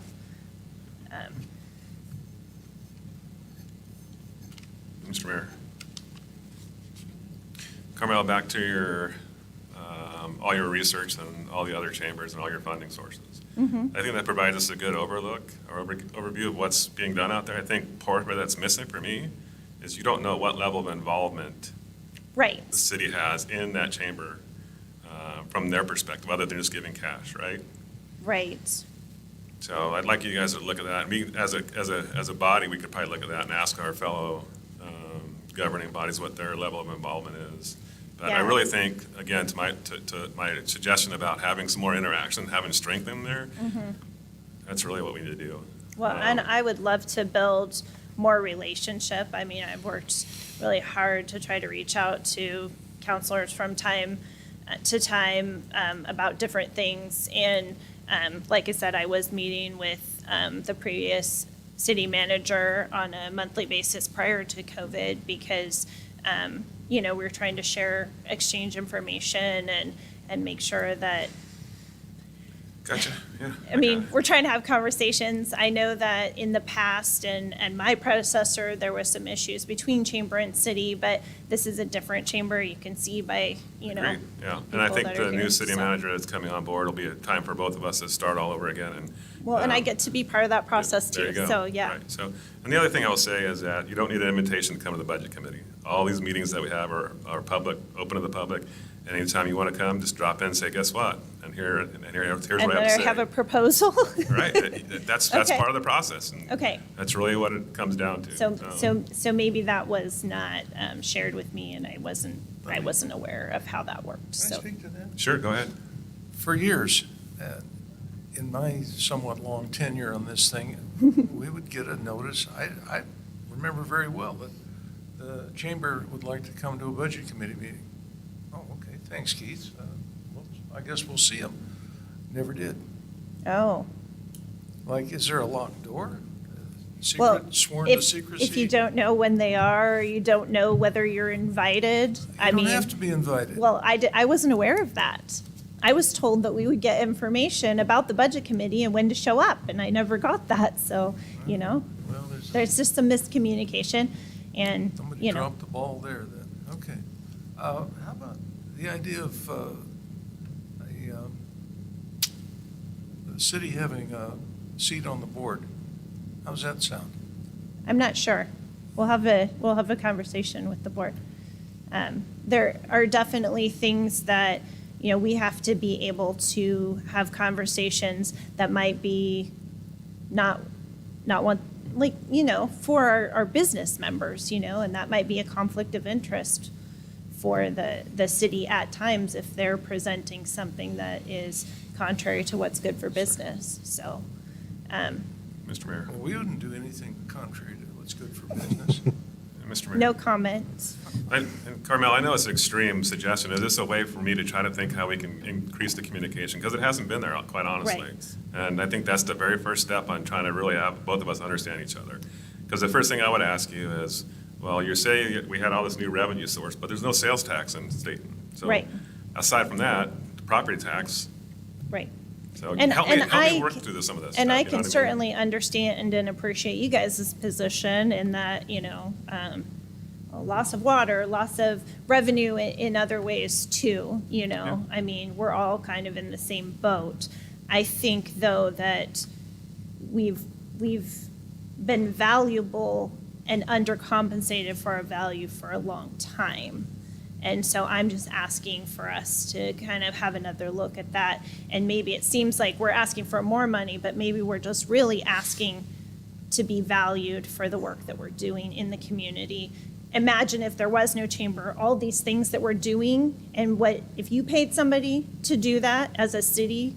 Mr. Mayor. Carmel, back to your, all your research and all the other chambers and all your funding sources. I think that provides us a good overview of what's being done out there. I think part of it that's missing for me is you don't know what level of involvement Right, the city has in that chamber from their perspective, other than just giving cash, right? right. So I'd like you guys to look at that. We, as a body, we could probably look at that and ask our fellow governing bodies what their level of involvement is. But I Yeah. really think, again, to my suggestion about having some more interaction, having strength in there, that's really what we need to do. Well, and I would love to build more relationship. I mean, I've worked really hard to try to reach out to counselors from time to time about different things. And like I said, I was meeting with the previous city manager on a monthly basis prior to COVID because, we were trying to exchange information and make sure that. Gotcha. Yeah, I mean, got it. we're trying to have conversations. I know that in the past and my predecessor, there was some issues between chamber and city, but this is a different chamber. You can see by, Agreed, yeah. And I people think that are the new here, city so. manager that's coming on board will be a time for both of us to start all over again and. Well, and I um, get to be part of that process There too. you go. So, yeah. Right. So, and the other thing I will say is that you don't need an invitation to come to the budget committee. All these meetings that we have are public, open to the public. And anytime you want to come, just drop in and say, guess what? And here's And what I have to then I say. have a proposal. Right. That's Okay. part of the process. And Okay. that's really what it comes down to. So maybe that was not shared with me and I wasn't aware of how that worked. Can I So, speak to that? Sure, go ahead. For years, in my somewhat long tenure on this thing, we would get a notice. I remember very well that the chamber would like to come to a budget committee meeting. Oh, okay, thanks, Keith. Well, I guess we'll see them. Never did. oh. Like, is there a locked door? Well, Secret, sworn to if secrecy? you don't know when they are, or you don't know whether you're invited, I mean. You don't have to be invited. Well, I wasn't aware of that. I was told that we would get information about the budget committee and when to show up, and I never got that, so, Well, there's just some miscommunication, and, Somebody dropped the ball there then. Okay. How about the idea of the city having a seat on the board? How's that sound? I'm not sure. We'll have a conversation with the board. There are definitely things that, we have to be able to have conversations that might be not one, like, for our business members, and that might be a conflict of interest for the city at times if they're presenting something that is contrary to what's good for business. So, Mr. Mayor. Well, we wouldn't do anything contrary to what's good for business. Mr. Mayor. no comments. And Carmel, I know it's an extreme suggestion. Is this a way for me to try to think how we can increase the communication? Because it hasn't been there, quite honestly. Right. And I think that's the very first step on trying to really have both of us understand each other. Because the first thing I would ask you is, well, you're saying we had all this new revenue source, but there's no sales tax in Stayton. So Right. aside from that, the property tax. Right. So And- help and me I work c- through some of this. And stuff, I you know can what mean? certainly understand and appreciate you guys' position in that, loss of water, loss of revenue in other ways too, Yeah. I mean, we're all kind of in the same boat. I think, though, that we've been valuable and undercompensated for our value for a long time. And so I'm just asking for us to kind of have another look at that. And maybe it seems like we're asking for more money, but maybe we're just really asking to be valued for the work that we're doing in the community. Imagine if there was no chamber, all these things that we're doing, and if you paid somebody to do that as a city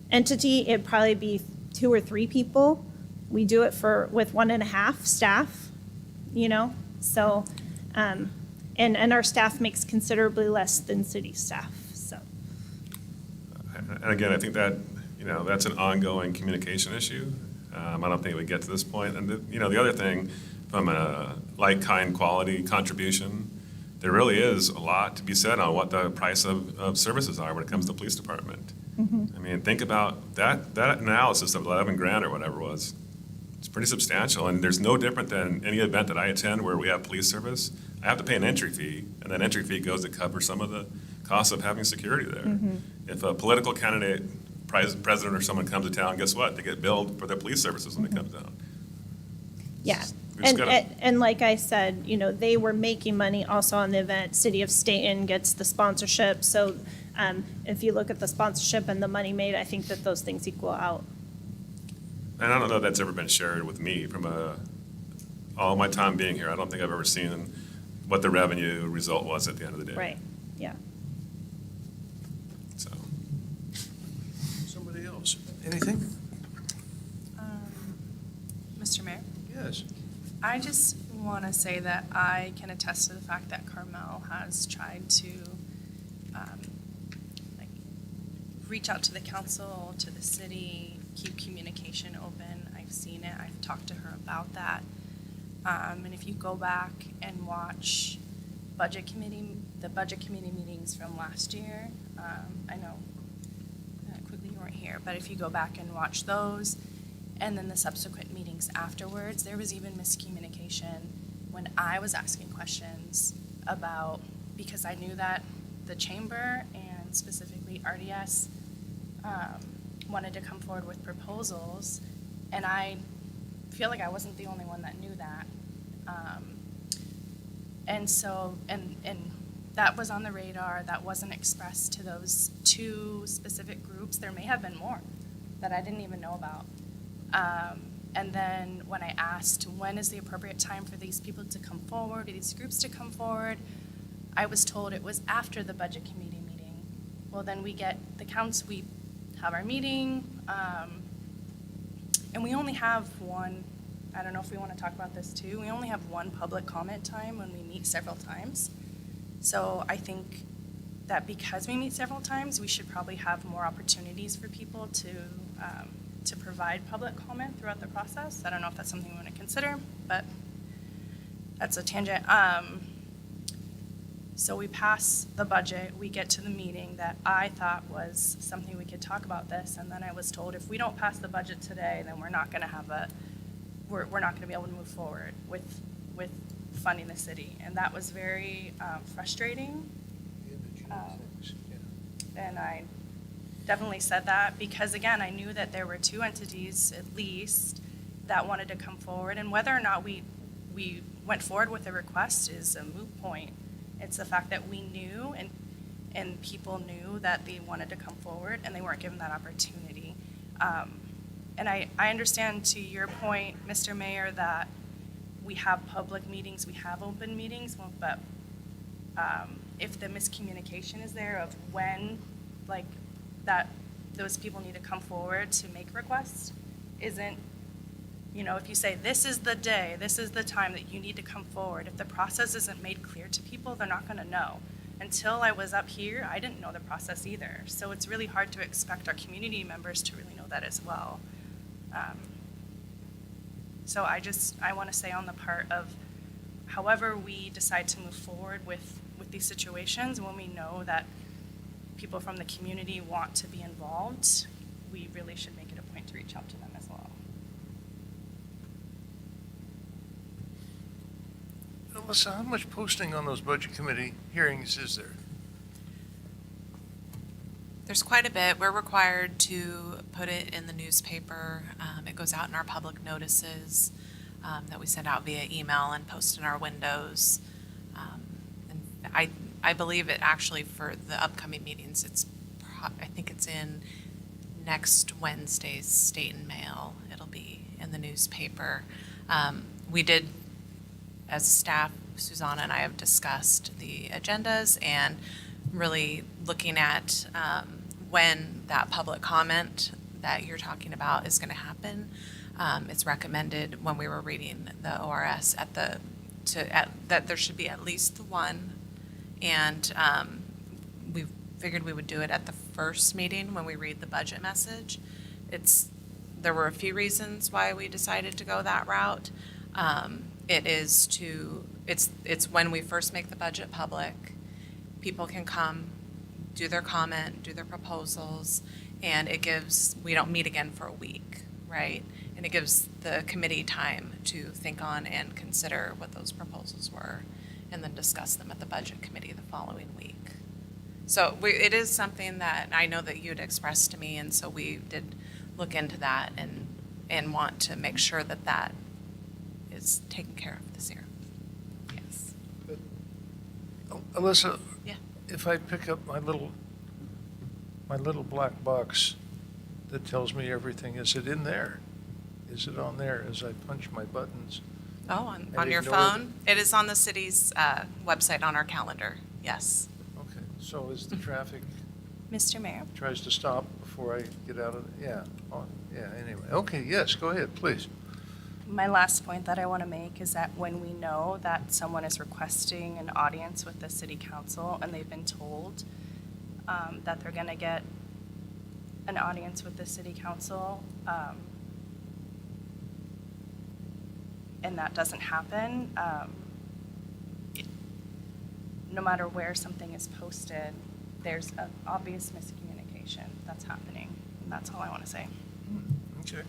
entity, it'd probably be 2 or 3 people. We do it with 1.5 staff, so, and our staff makes considerably less than city staff, so. And again, I think that, that's an ongoing communication issue. I don't think we get to this point. And, the other thing, from a like-kind quality contribution, there really is a lot to be said on what the price of services are when it comes to the police department. I mean, think about that analysis of 11 grand or whatever it was. It's pretty substantial, and there's no different than any event that I attend where we have police service. I have to pay an entry fee, and that entry fee goes to cover some of the costs of having security there. If a political candidate, president or someone comes to town, guess what? They get billed for their police services when they come down. Yeah, We just gotta- and like I said, they were making money also on the event. City of Stayton gets the sponsorship, so if you look at the sponsorship and the money made, I think that those things equal out. And I don't know if that's ever been shared with me from all my time being here. I don't think I've ever seen what the revenue result was at the end of the day. Right, yeah. So, Somebody else? Anything? Mr. Mayor, Yes. I just want to say that I can attest to the fact that Carmel has tried to like, reach out to the council, to the city, keep communication open. I've seen it. I've talked to her about that. And if you go back and watch the budget committee meetings from last year, I know quickly you weren't here, but if you go back and watch those, and then the subsequent meetings afterwards, there was even miscommunication when I was asking questions about, because I knew that the chamber and specifically RDS wanted to come forward with proposals, and I feel like I wasn't the only one that knew that. And so, and that was on the radar, that wasn't expressed to those two specific groups. There may have been more that I didn't even know about. And then when I asked, when is the appropriate time for these people to come forward, these groups to come forward, I was told it was after the budget committee meeting. Well, then we get the council, we have our meeting, and we only have one, I don't know if we want to talk about this too, we only have one public comment time when we meet several times. So I think that because we meet several times, we should probably have more opportunities for people to provide public comment throughout the process. I don't know if that's something we want to consider, but that's a tangent. So we pass the budget, we get to the meeting that I thought was something we could talk about this, and then I was told if we don't pass the budget today, then we're not going to have we're not going to be able to move forward with funding the city, and that was very frustrating. And I definitely said that because, again, I knew that there were two entities at least that wanted to come forward, and whether or not we went forward with a request is a moot point. It's the fact that we knew and people knew that they wanted to come forward and they weren't given that opportunity. And I understand to your point, Mr. Mayor, that we have public meetings, we have open meetings, but if the miscommunication is there of when, like, that those people need to come forward to make requests isn't, if you say, this is the day, this is the time that you need to come forward, if the process isn't made clear to people, they're not going to know. Until I was up here, I didn't know the process either. So it's really hard to expect our community members to really know that as well. So I want to say on the part of however we decide to move forward with these situations, when we know that people from the community want to be involved, we really should make it a point to reach out to them as well. Alyssa, how much posting on those budget committee hearings is there? There's quite a bit. We're required to put it in the newspaper. It goes out in our public notices that we send out via email and post in our windows. And I believe it actually for the upcoming meetings, I think it's in next Wednesday's Stayton Mail. It'll be in the newspaper. We did, as staff, Susanna and I have discussed the agendas and really looking at when that public comment that you're talking about is going to happen. It's recommended when we were reading the ORS that there should be at least one, and we figured we would do it at the first meeting when we read the budget message. There were a few reasons why we decided to go that route. It's when we first make the budget public, people can come, do their comment, do their proposals, and we don't meet again for a week, right? And it gives the committee time to think on and consider what those proposals were, and then discuss them at the budget committee the following week. So it is something that I know that you'd expressed to me, and so we did look into that and want to make sure that is taken care of this year. Yes. Alyssa, Yeah. if I pick up my little black box that tells me everything, is it in there? Is it on there as I punch my buttons? Oh, And on your ignore phone? It is on the city's website on our calendar, yes. Okay, so is the traffic Mr. Mayor? tries to stop before I get out of, anyway. Okay, yes, go ahead, please. My last point that I want to make is that when we know that someone is requesting an audience with the city council and they've been told that they're going to get an audience with the city council, and that doesn't happen, no matter where something is posted, there's an obvious miscommunication that's happening. that's all I want to say. Okay.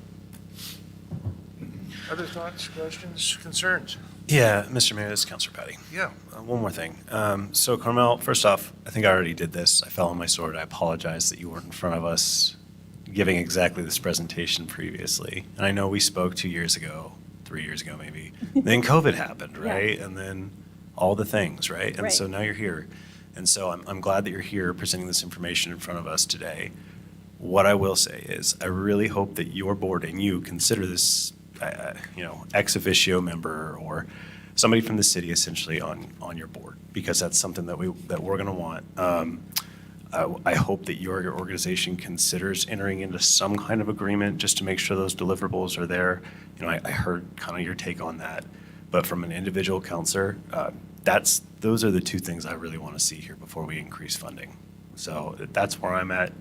Other thoughts, questions, concerns? Yeah, Mr. Mayor, this is Councilor Patty. Yeah. One more thing. So Carmel, first off, I think I already did this. I fell on my sword. I apologize that you weren't in front of us giving exactly this presentation previously. And I know we spoke 2 years ago, 3 years ago maybe. Then COVID happened, right? And then all the things, right? And so Right. now you're here. And so I'm glad that you're here presenting this information in front of us today. What I will say is I really hope that your board and you consider this, ex officio member or somebody from the city essentially on your board, because that's something that we're going to want. I hope that your organization considers entering into some kind of agreement just to make sure those deliverables are there. I heard kind of your take on that, but from an individual counselor, those are the two things I really want to see here before we increase funding. So that's where I'm at.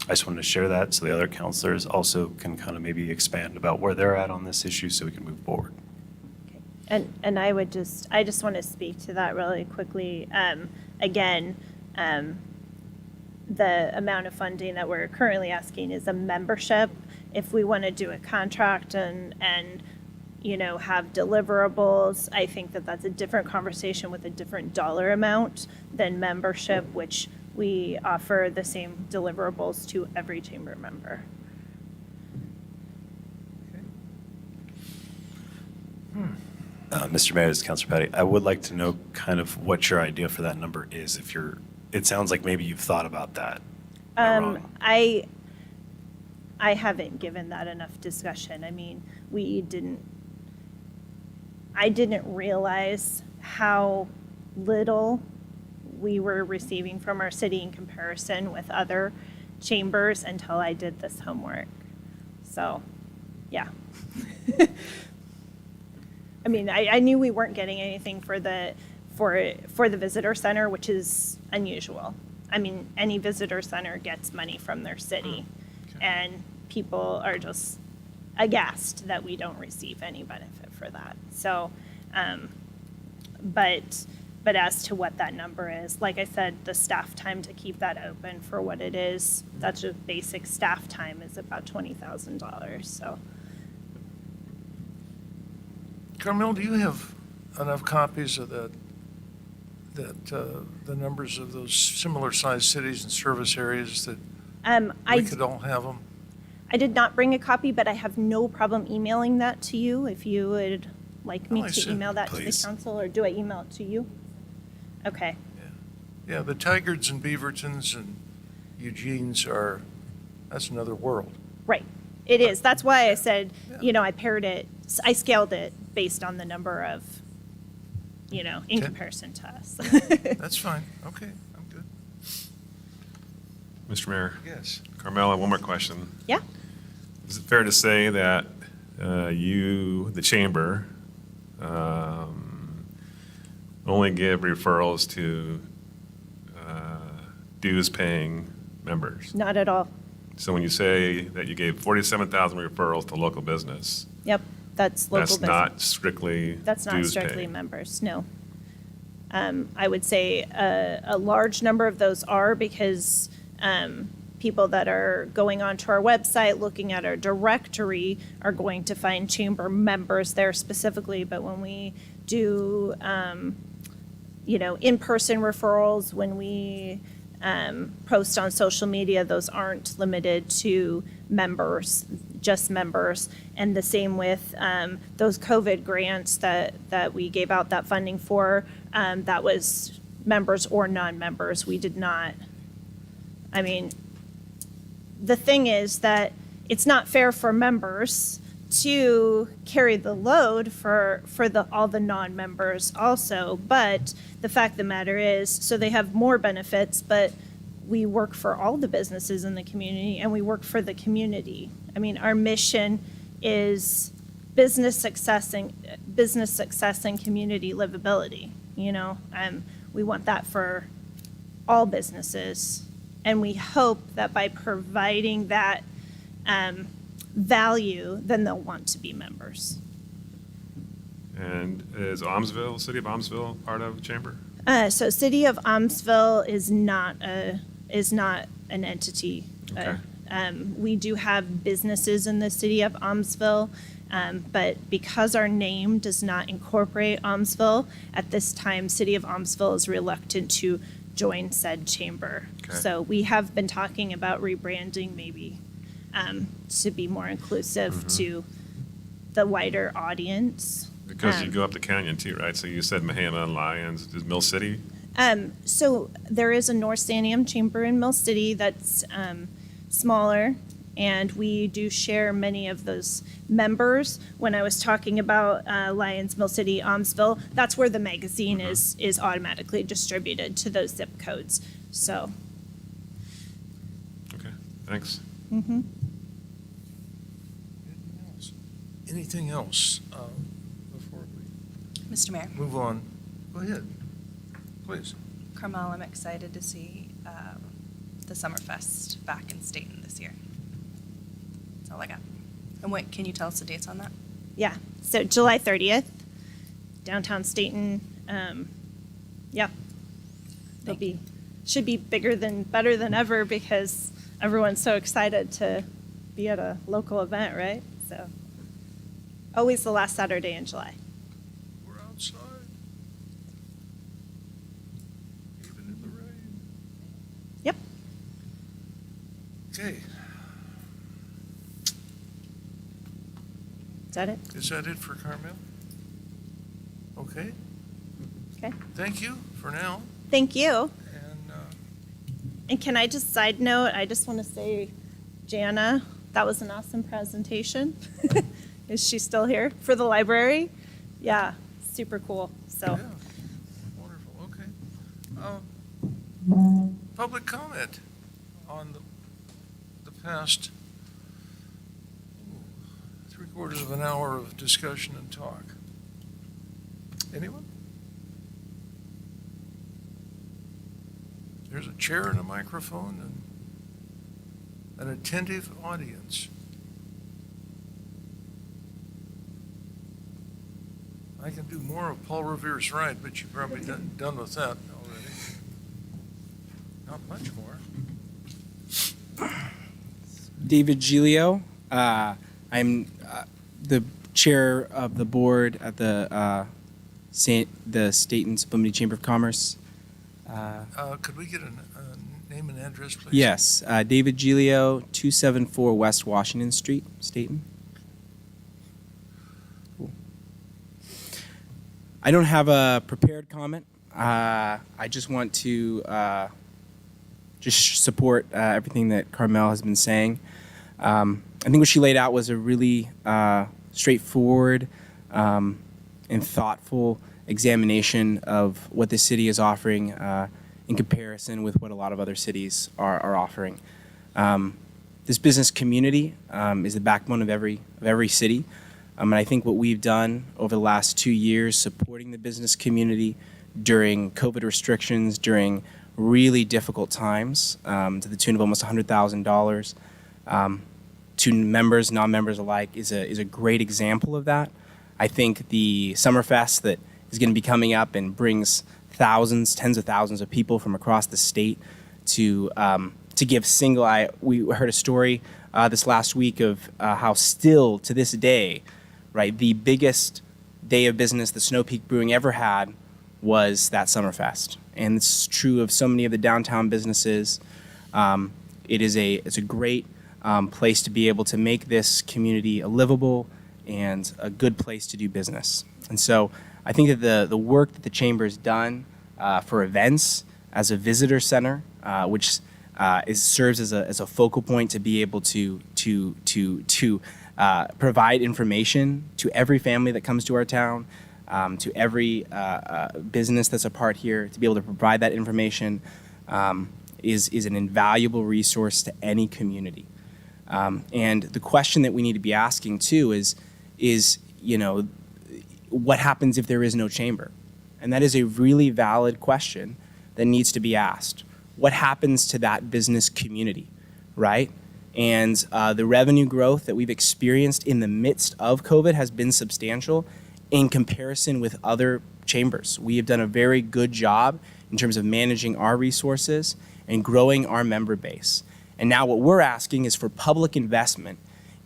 I just wanted to share that so the other counselors also can kind of maybe expand about where they're at on this issue so we can move forward. And I just want to speak to that really quickly. Again, the amount of funding that we're currently asking is a membership. If we want to do a contract and have deliverables, I think that that's a different conversation with a different dollar amount than membership, which we offer the same deliverables to every chamber member. Mr. Mayor, this is Councilor Patty. I would like to know kind of what your idea for that number is. It sounds like maybe you've thought about that. Am I wrong? I haven't given that enough discussion. I mean, I didn't realize how little we were receiving from our city in comparison with other chambers until I did this homework. So, yeah. I mean, I knew we weren't getting anything for the visitor center, which is unusual. I mean, any visitor center gets money from their city, and people are just aghast that we don't receive any benefit for that. So, but as to what that number is, like I said, the staff time to keep that open for what it is, that's just basic staff time, is about $20,000. So. Carmel, do you have enough copies of the numbers of those similar-sized cities and service areas that we could all have them? I did not bring a copy, but I have no problem emailing that to you if you would like me Oh, I to see. email that Please. to the council, or do I email it to you? Okay. Yeah, the Tigers and Beavertons and Eugenes that's another world. Right. It is. That's why I said, I scaled it based on the number of, in Okay. comparison to us. That's fine. Okay, I'm good. Mr. Mayor, Yes. Carmel, one more question. Yeah. Is it fair to say that the chamber, only give referrals to dues-paying members? Not at all. So when you say that you gave 47,000 referrals to local business, Yep. That's local that's business. not strictly That's not strictly dues-paying? members, no. I would say a large number of those are because people that are going onto our website, looking at our directory, are going to find chamber members there specifically. But when we do, in-person referrals, when we post on social media, those aren't limited to members, just members. And the same with those COVID grants that we gave out that funding for, that was members or non-members. We did not, the thing is that it's not fair for members to carry the load for all the non-members also. But the fact of the matter is, so they have more benefits, but we work for all the businesses in the community, and we work for the community. Our mission is business success and community livability. We want that for all businesses, and we hope that by providing that value, then they'll want to be members. And is City of Amsville part of chamber? So City of Amsville is not an entity. Okay. We do have businesses in the city of Almsville, but because our name does not incorporate Almsville, at this time, City of Almsville is reluctant to join said chamber. Okay. So we have been talking about rebranding maybe to be more inclusive to the wider audience. Because you go up the canyon too, right? So you said Mahama and Lyons, is Mill City? So there is a North Santiam chamber in Mill City that's smaller, and we do share many of those members. When I was talking about Lyons, Mill City, Almsville, that's where the magazine is automatically distributed to those zip codes. So, Okay, thanks. Anything else before we Mr. Mayor, move on? Go ahead, please. Carmel, I'm excited to see the Summerfest back in Stayton this year. That's all I got. And wait, can you tell us the dates on that? yeah. So July 30th, downtown Stayton. Yeah. Should be better than ever because everyone's so excited to be at a local event, right? So always the last Saturday in July. We're outside. Even in the rain. Yep. Okay, Is that it? is that it for Carmel? Okay, Okay. thank you for now. Thank you. And And can I just side note, I just want to say, Jana, that was an awesome presentation. Is she still here for the library? Yeah, super cool. So, yeah, wonderful, okay. Public comment on the past 3/4 of an hour of discussion and talk. Anyone? There's a chair and a microphone and an attentive audience. I can do more of Paul Revere's Right, but you've probably done with that already. Not much more. David Giglio. I'm the chair of the board at the Stayton Sublimity Chamber of Commerce. Could we get a name and address, please? Yes, David Giglio, 274 West Washington Street, Stayton. Cool. I don't have a prepared comment. I just want to just support everything that Carmel has been saying. I think what she laid out was a really straightforward and thoughtful examination of what the city is offering in comparison with what a lot of other cities are offering. This business community is the backbone of every city. And I think what we've done over the last 2 years supporting the business community during COVID restrictions, during really difficult times, to the tune of almost $100,000 to members, non-members alike, is a great example of that. I think the Summerfest that is going to be coming up and brings thousands, tens of thousands of people from across the state to give we heard a story this last week of how still to this day, right, the biggest day of business that Snow Peak Brewing ever had was that Summerfest. And it's true of so many of the downtown businesses. It's a great place to be able to make this community a livable and a good place to do business. And so I think that the work that the Chamber has done for events as a visitor center, which serves as a focal point to be able to provide information to every family that comes to our town, to every business that's a part here, to be able to provide that information is an invaluable resource to any community. And the question that we need to be asking too is what happens if there is no chamber? And that is a really valid question that needs to be asked. What happens to that business community, right? And the revenue growth that we've experienced in the midst of COVID has been substantial in comparison with other chambers. We have done a very good job in terms of managing our resources and growing our member base. And now what we're asking is for public investment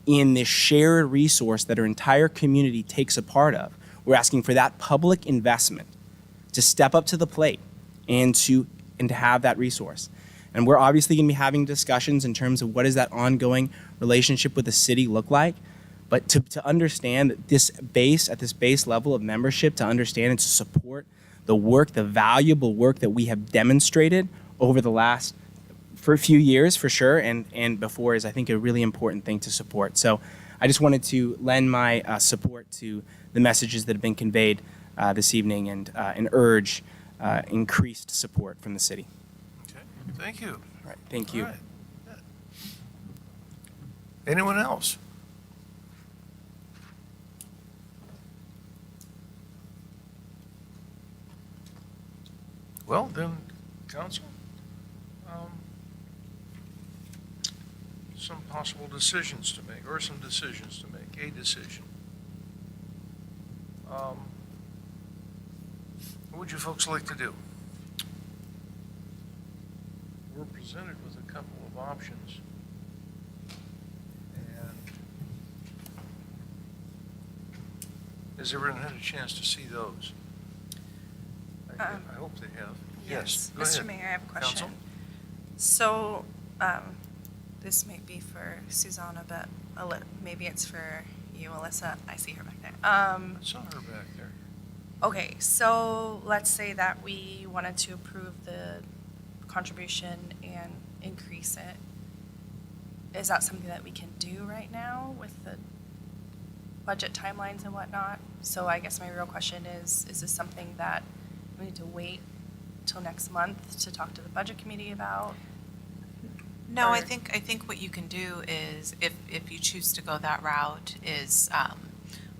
in this shared resource that our entire community takes a part of. We're asking for that public investment to step up to the plate and to have that resource. And we're obviously going to be having discussions in terms of what does that ongoing relationship with the city look like. But to understand that at this base level of membership, to understand and to support the work, the valuable work that we have demonstrated over the last for a few years for sure, and before is, I think, a really important thing to support. So I just wanted to lend my support to the messages that have been conveyed this evening and urge increased support from the city. Okay, thank you. All right, thank you. All right. Anyone else? Well, then, council, some possible decisions to make, or some decisions to make, a decision. What would you folks like to do? We're presented with a couple of options. And has everyone had a chance to see those? I hope they have. Yes, go Mr. ahead. Mayor, I have a question. Counsel? So, this may be for Susanna, but maybe it's for you, Alyssa. I see her back there. I saw her back there. Okay, so let's say that we wanted to approve the contribution and increase it. Is that something that we can do right now with the budget timelines and whatnot? So I guess my real question is this something that we need to wait till next month to talk to the budget committee about? No, I Or- think what you can do is, if you choose to go that route, is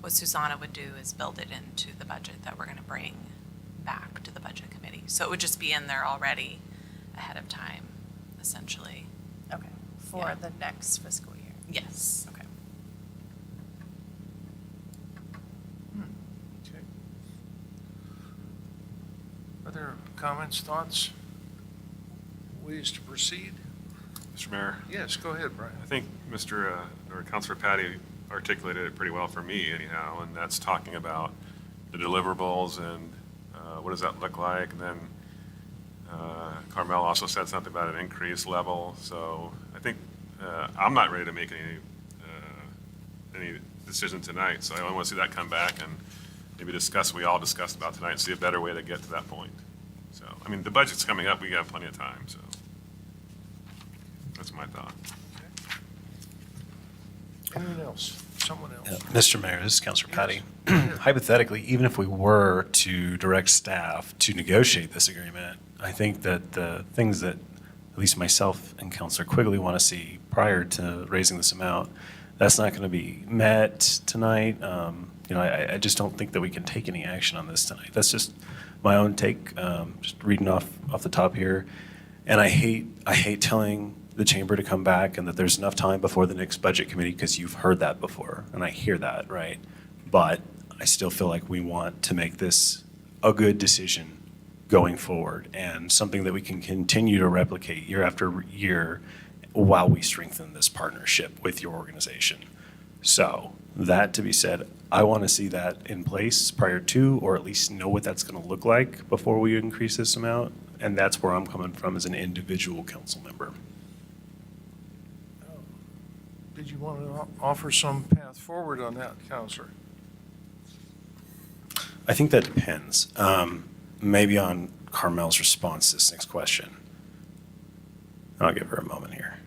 what Susanna would do is build it into the budget that we're going to bring back to the budget committee. So it would just be in there already ahead of time, essentially. Okay, for Yeah. the next fiscal year? Yes. Okay. Okay. Other comments, thoughts, ways to proceed? Mr. Mayor, Yes, go ahead, Brian. I think or Councilor Patty articulated it pretty well for me anyhow, and that's talking about the deliverables and what does that look like? And then Carmel also said something about an increased level. So I think I'm not ready to make any decision tonight. So I want to see that come back and maybe discuss what we all discussed about tonight and see a better way to get to that point. So, I mean, the budget's coming up. We have plenty of time, so that's my thought. Anyone else? Someone else? Mr. Mayor, this is Councilor Patty. Yes. Hypothetically, even if we were to direct staff to negotiate this agreement, I think that the things that at least myself and Councilor Quigley want to see prior to raising this amount, that's not going to be met tonight. I just don't think that we can take any action on this tonight. That's just my own take, just reading off the top here. And I hate telling the chamber to come back and that there's enough time before the next budget committee, because you've heard that before, and I hear that, right? But I still feel like we want to make this a good decision going forward and something that we can continue to replicate year after year while we strengthen this partnership with your organization. So that to be said, I want to see that in place prior to, or at least know what that's going to look like before we increase this amount. And that's where I'm coming from as an individual council member. Did you want to offer some path forward on that, Counselor? I think that depends. Maybe on Carmel's response to this next question. I'll give her a moment here.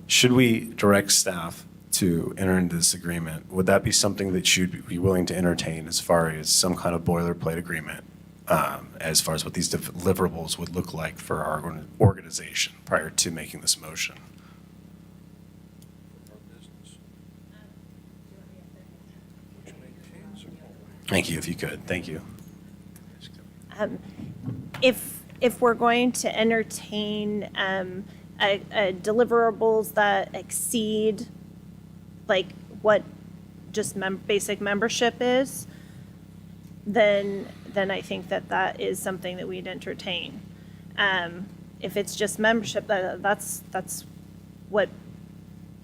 Should we direct staff to enter into this agreement? Would that be something that you'd be willing to entertain as far as some kind of boilerplate agreement, as far as what these deliverables would look like for our organization prior to making this motion? Thank you, if you could. Thank you. If we're going to entertain deliverables that exceed like what just basic membership is, then then I think that that is something that we'd entertain. If it's just membership, that's what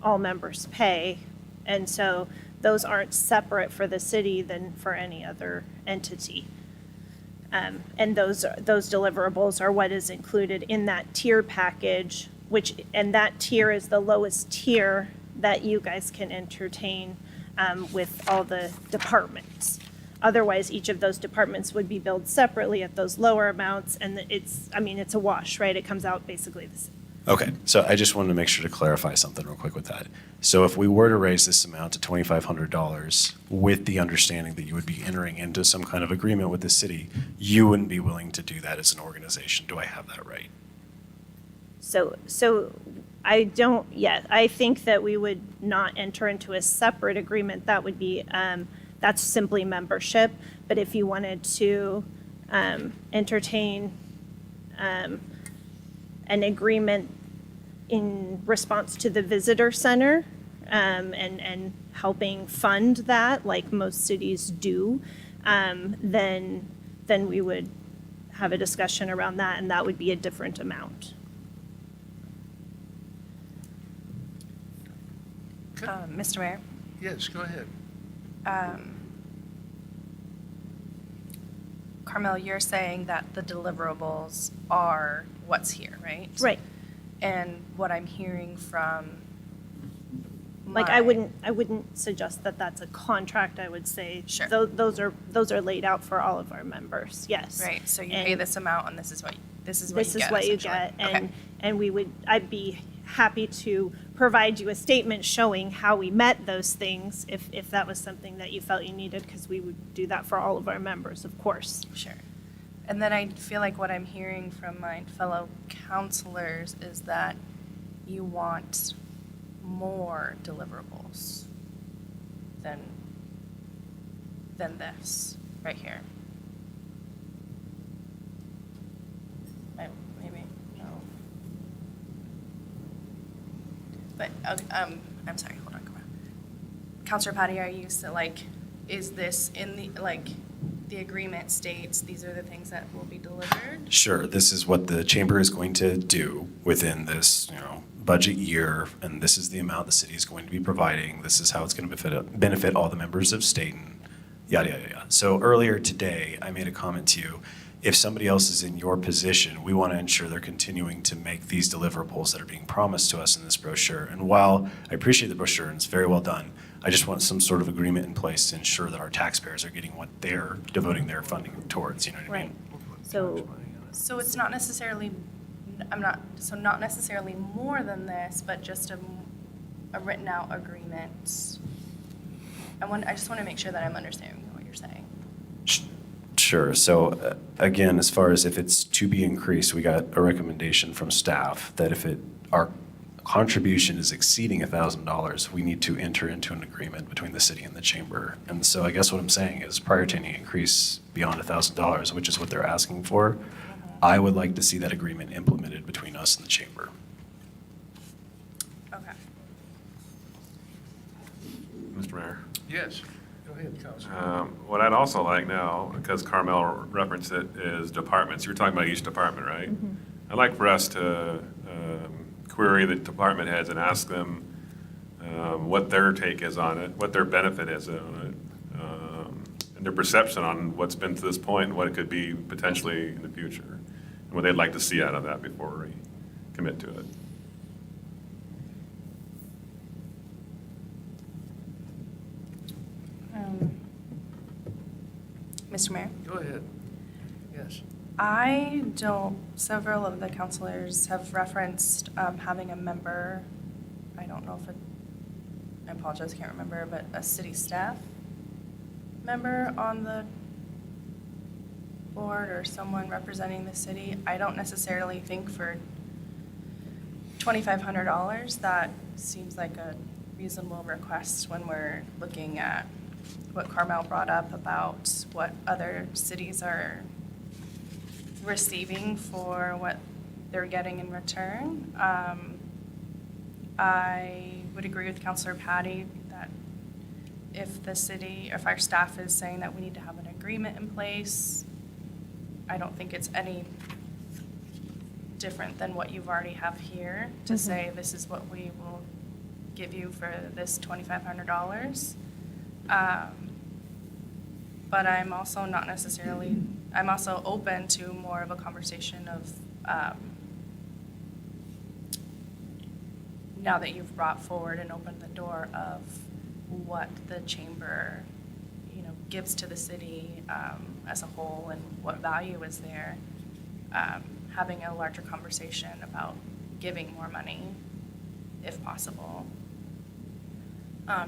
all members pay. And so those aren't separate for the city than for any other entity. And those deliverables are what is included in that tier package, and that tier is the lowest tier that you guys can entertain with all the departments. Otherwise, each of those departments would be billed separately at those lower amounts, and it's a wash, right? It comes out basically the same. Okay, so I just wanted to make sure to clarify something real quick with that. So if we were to raise this amount to $2,500 with the understanding that you would be entering into some kind of agreement with the city, you wouldn't be willing to do that as an organization. Do I have that right? So I don't yet. I think that we would not enter into a separate agreement. That would be, that's simply membership. But if you wanted to entertain an agreement in response to the visitor center and helping fund that, like most cities do, then we would have a discussion around that, and that would be a different amount. Mr. Mayor, Yes, go ahead. Carmel, you're saying that the deliverables are what's here, right? Right. And what I'm hearing from Like, I wouldn't suggest that that's a contract. I would say Sure. those are laid out for all of our members. Yes. Right, so you And pay this amount and this is what you get, This is what you get, essentially. and I'd be happy to provide you a statement showing how we met those things if that was something that you felt you needed, because we would do that for all of our members, of course. Sure. And then I feel like what I'm hearing from my fellow counselors is that you want more deliverables than this right here. Maybe, no. But, I'm sorry, hold on, come on. Counselor Patty, are you, so like, is this in the, like, the agreement states these are the things that will be delivered? Sure, this is what the chamber is going to do within this, budget year, and this is the amount the city is going to be providing. This is how it's going to benefit all the members of Stayton, yada, yada, yada. So earlier today, I made a comment to you. If somebody else is in your position, we want to ensure they're continuing to make these deliverables that are being promised to us in this brochure. And while I appreciate the brochure and it's very well done, I just want some sort of agreement in place to ensure that our taxpayers are getting what they're devoting their funding towards, you know what I mean? So, So it's not necessarily, not necessarily more than this, but just a written out agreement. I just want to make sure that I'm understanding what you're saying. Sure. So again, as far as if it's to be increased, we got a recommendation from staff that if our contribution is exceeding $1,000, we need to enter into an agreement between the city and the chamber. And so I guess what I'm saying is prior to any increase beyond $1,000, which is what they're asking for, I would like to see that agreement implemented between us and the chamber. Okay. Mr. Mayor. Yes, go ahead, Councilman. What I'd also like now, because Carmel referenced it, is departments. You're talking about each department, right? I'd like for us to query the department heads and ask them what their take is on it, what their benefit is on it, and their perception on what's been to this point and what it could be potentially in the future, and what they'd like to see out of that before we commit to it. Mr. Mayor? Go ahead. Yes. Several of the counselors have referenced having a member, I don't know if I apologize, can't remember, but a city staff member on the board or someone representing the city. I don't necessarily think for $2,500 that seems like a reasonable request when we're looking at what Carmel brought up about what other cities are receiving for what they're getting in return. I would agree with Councilor Patty that if our staff is saying that we need to have an agreement in place, I don't think it's any different than what you've already have here to say this is what we will give you for this $2,500. But I'm also not necessarily, I'm also open to more of a conversation of, now that you've brought forward and opened the door of what the chamber, gives to the city as a whole and what value is there, having a larger conversation about giving more money, if possible,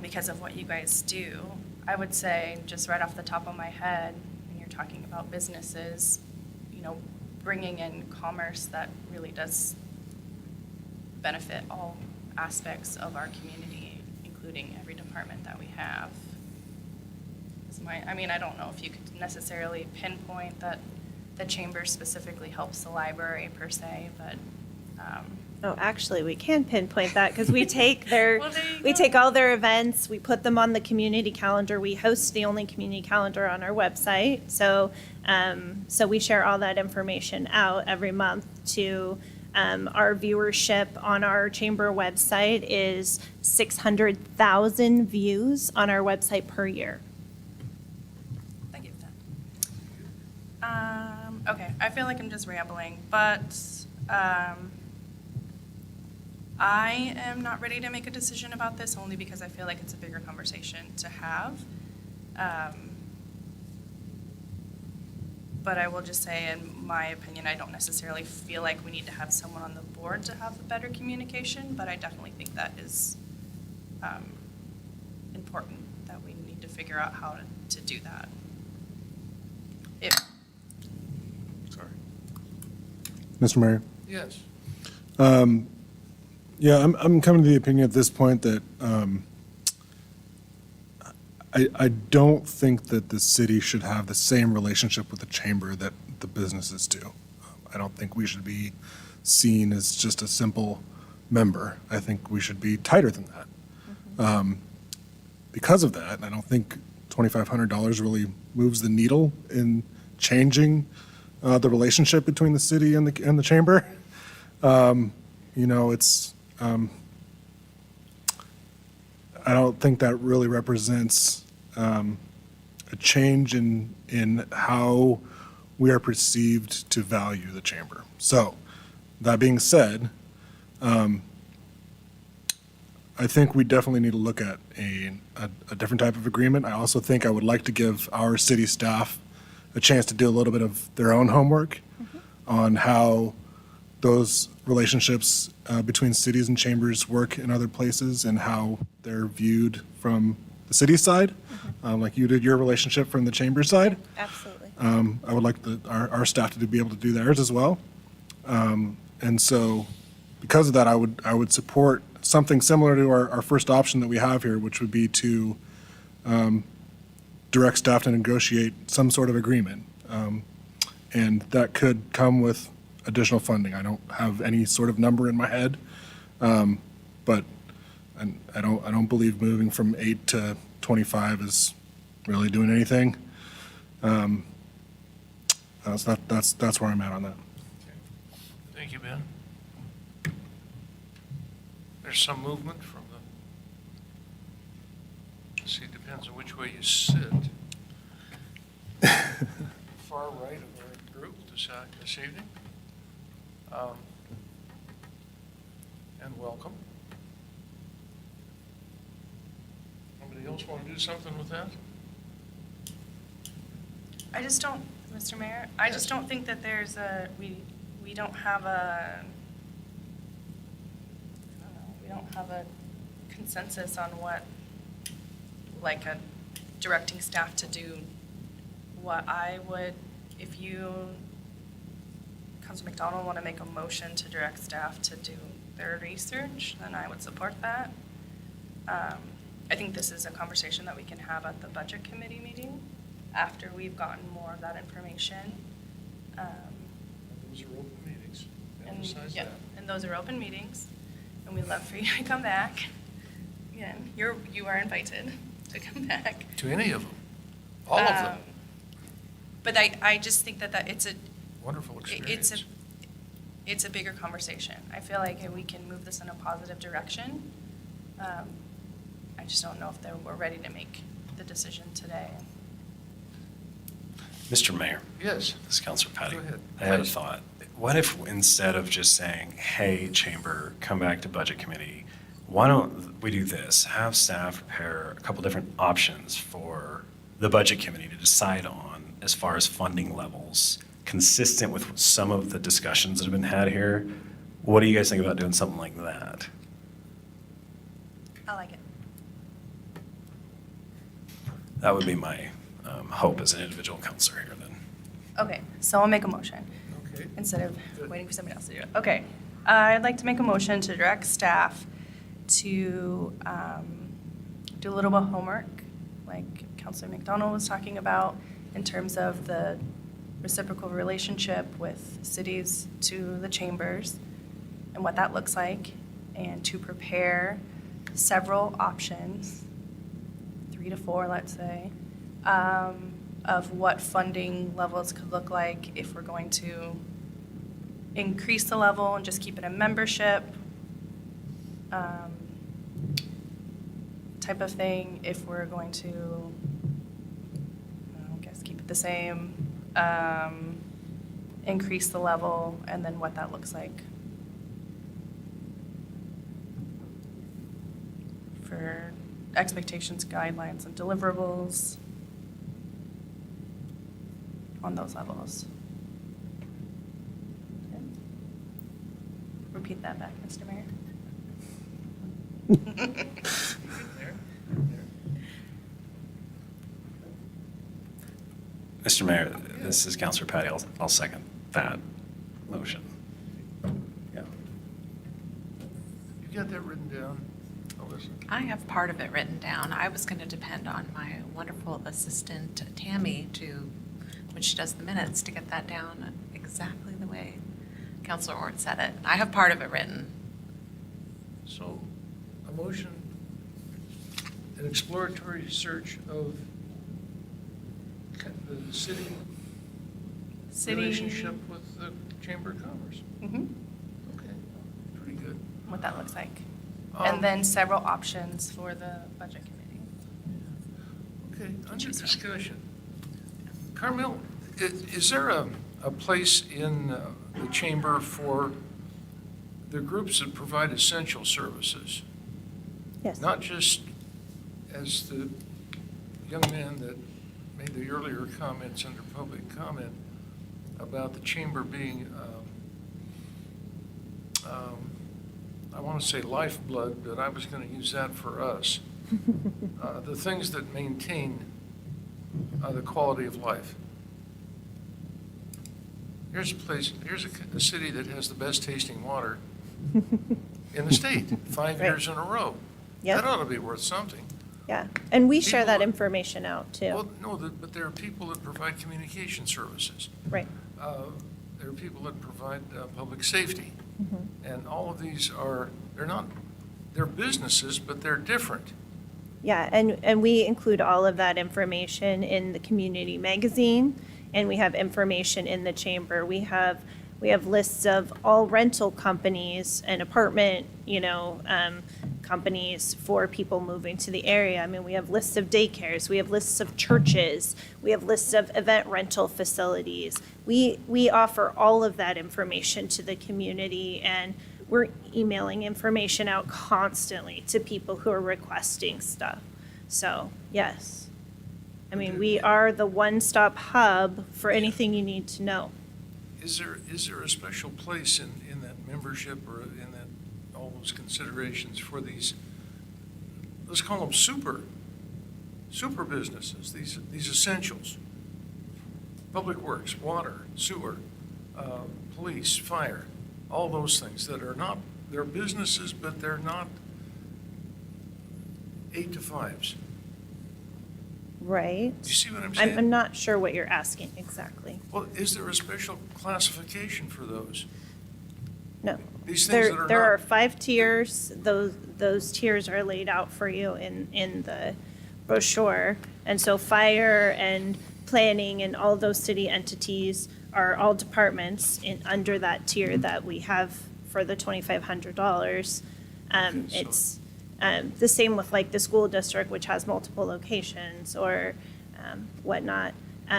because of what you guys do. I would say, just right off the top of my head, when you're talking about businesses, bringing in commerce that really does benefit all aspects of our community, including every department that we have. I don't know if you could necessarily pinpoint that the chamber specifically helps the library per se, but. Oh, actually, we can pinpoint that because we take Well, there you we go. take all their events, we put them on the community calendar. We host the only community calendar on our website. So, so we share all that information out every month to, our viewership on our chamber website is 600,000 views on our website per year. I get that. Okay, I feel like I'm just rambling, but I am not ready to make a decision about this only because I feel like it's a bigger conversation to have. But I will just say, in my opinion, I don't necessarily feel like we need to have someone on the board to have a better communication, but I definitely think that is important, that we need to figure out how to do that. Sorry. Mr. Mayor? Yes. Yeah, I'm coming to the opinion at this point that I don't think that the city should have the same relationship with the chamber that the businesses do. I don't think we should be seen as just a simple member. I think we should be tighter than that. Because of that, I don't think $2,500 really moves the needle in changing the relationship between the city and the chamber. It's I don't think that really represents a change in how we are perceived to value the chamber. So, that being said, I think we definitely need to look at a different type of agreement. I also think I would like to give our city staff a chance to do a little bit of their own homework on how those relationships between cities and chambers work in other places and how they're viewed from the city side, like you did your relationship from the chamber side. Absolutely. I would like our staff to be able to do theirs as well. And so because of that, I would support something similar to our first option that we have here, which would be to direct staff to negotiate some sort of agreement. And that could come with additional funding. I don't have any sort of number in my head, but I don't believe moving from 8 to 25 is really doing anything. So that's where I'm at on that. Thank you, Ben. There's some movement from let's see, it depends on which way you sit. Far right of our group this evening. And welcome. Somebody else want to do something with that? I just don't, Mr. Mayor, I just don't think that there's we don't have a, I don't know, we don't have a consensus on what, like directing staff to do. What I would, if you, Councilor McDonald, want to make a motion to direct staff to do their research, then I would support that. I think this is a conversation that we can have at the budget committee meeting after we've gotten more of that information. Those are open meetings. And, Emphasize yeah, that. and those are open meetings, and we'd love for you to come back. Again, you are invited to come back. To any of them, all of them. But I just think that it's a, Wonderful experience. it's a bigger conversation. I feel like we can move this in a positive direction. I just don't know if we're ready to make the decision today. Mr. Mayor, Yes. this is Councilor Patty. Go ahead, I had a please. thought. What if instead of just saying, hey, Chamber, come back to Budget Committee, why don't we do this? Have staff prepare a couple different options for the Budget Committee to decide on as far as funding levels, consistent with some of the discussions that have been had here. What do you guys think about doing something like that? I like it. That would be my hope as an individual counselor here then. Okay, so I'll make a motion Okay. instead of Good. waiting for somebody else to do it. Okay, I'd like to make a motion to direct staff to do a little bit of homework, like Councilor McDonald was talking about, in terms of the reciprocal relationship with cities to the chambers and what that looks like, and to prepare several options, 3 to 4, let's say, of what funding levels could look like if we're going to increase the level and just keep it a membership type of thing, if we're going to, I guess, keep it the same, increase the level, and then what that looks like for expectations, guidelines, and deliverables on those levels. Okay. Repeat that back, Mr. Mayor. Mr. Mayor, this is Councilor Patty. I'll second that motion. Yeah. You got that written down, Alyssa? I have part of it written down. I was going to depend on my wonderful assistant Tammy when she does the minutes, to get that down exactly the way Councilor Ort said it. I have part of it written. So, a motion, an exploratory search of the city relationship with the Chamber of Commerce. Mhm. Okay, pretty good. What that looks like. Um, And then several options for the budget committee. Okay, under choose from. discussion. Carmel, is there a place in the chamber for the groups that provide essential services? Yes. Not just as the young man that made the earlier comments under public comment about the chamber being, I want to say lifeblood, but I was going to use that for us. The things that maintain the quality of life. Here's a place, here's a city that has the best tasting water in the state, 5 Right. years in a row. Yep. That ought to be worth something. Yeah, and we share that People- information out too. Well, no, but there are people that provide communication services. Right. There are people that provide public safety. Mhm. And all of these they're businesses, but they're different. Yeah, and we include all of that information in the community magazine, and we have information in the chamber. We have lists of all rental companies and apartment, companies for people moving to the area. I mean, we have lists of daycares, we have lists of churches, we have lists of event rental facilities. We offer all of that information to the community, and we're emailing information out constantly to people who are requesting stuff. So, yes. I mean, we are the one-stop hub for anything you need to know. Is there a special place in that membership or in that, all those considerations for these, let's call them super businesses, these essentials? Public works, water, sewer, police, fire, all those things that are not, they're businesses, but they're not 8 to 5s. Right? Do you see what I'm saying? I'm not sure what you're asking exactly. Well, is there a special classification for those? No. These things that are There not- are 5 tiers. Those tiers are laid out for you in the brochure. And so fire and planning and all those city entities are all departments under that tier that we have for the $2,500. Okay, so- It's the same with like the school district, which has multiple locations or whatnot.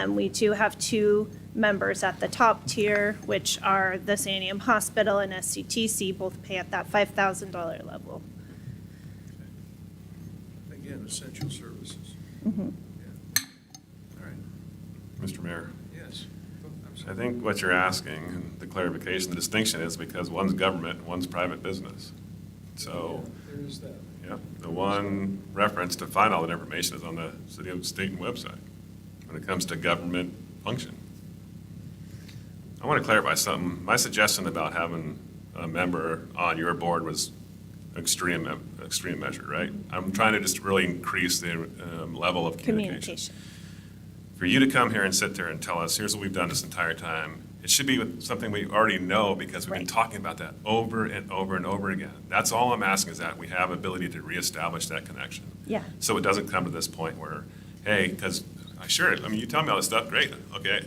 We do have two members at the top tier, which are the Sanium Hospital and SCTC, both pay at that $5,000 level. Again, essential services. Mm-hmm. Yeah. All right, Mr. Mayor, yes. I'm I sorry. think what you're asking, and the clarification, the distinction is because one's government, one's private business. So, There is that. yep, the one reference to find all that information is on the City of Stayton website when it comes to government function. I want to clarify something. My suggestion about having a member on your board was extreme measure, right? I'm trying to just really increase the level of communication. Communication. For you to come here and sit there and tell us, here's what we've done this entire time, it should be with something we already know because we've been Right. talking about that over and over and over again. That's all I'm asking is that we have ability to reestablish that connection. Yeah. So it doesn't come to this point where, hey, because you tell me all this stuff, great, okay.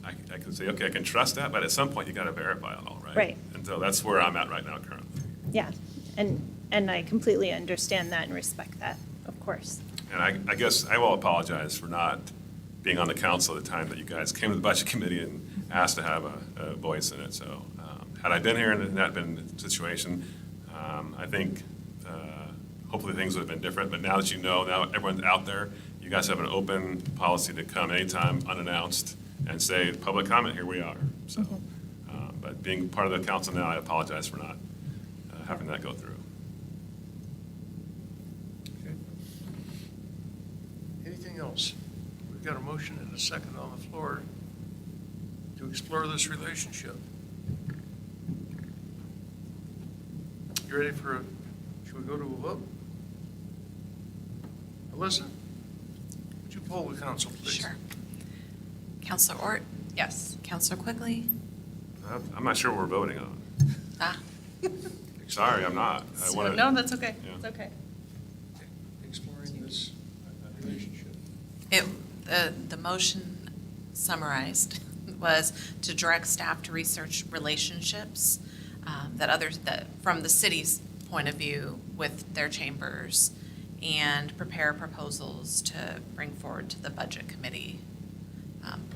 I can say, okay, I can trust that, but at some point you got to verify it all, right? Right. And so that's where I'm at right now currently. Yeah, and I completely understand that and respect that, of course. And I guess I will apologize for not being on the council at the time that you guys came to the budget committee and asked to have a voice in it. So had I been here and that been the situation, I think hopefully things would have been different. But now that you know, now everyone's out there, you guys have an open policy to come anytime unannounced and say, public comment, here we are. So, but being part of the council now, I apologize for not having that go through. Okay. Anything else? We've got a motion and a second on the floor to explore this relationship. You ready for should we go to a vote? Alyssa, would you poll the council, please? Sure. Counselor Ort? Yes. Counselor Quigley? I'm not sure what we're voting on. Ah, Sorry, I'm not. I wanna- No, that's okay. Yeah. It's okay. Okay. Exploring this relationship. the motion summarized was to direct staff to research relationships that from the city's point of view with their chambers and prepare proposals to bring forward to the budget committee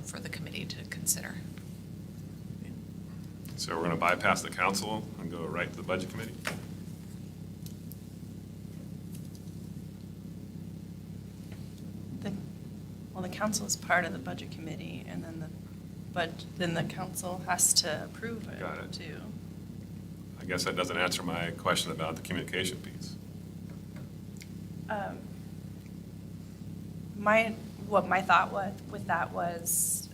for the committee to consider. So we're going to bypass the council and go right to the budget committee? Well, the council is part of the budget committee, and then the council has to approve it, Got it. too. I guess that doesn't answer my question about the communication piece. What my thought with that was,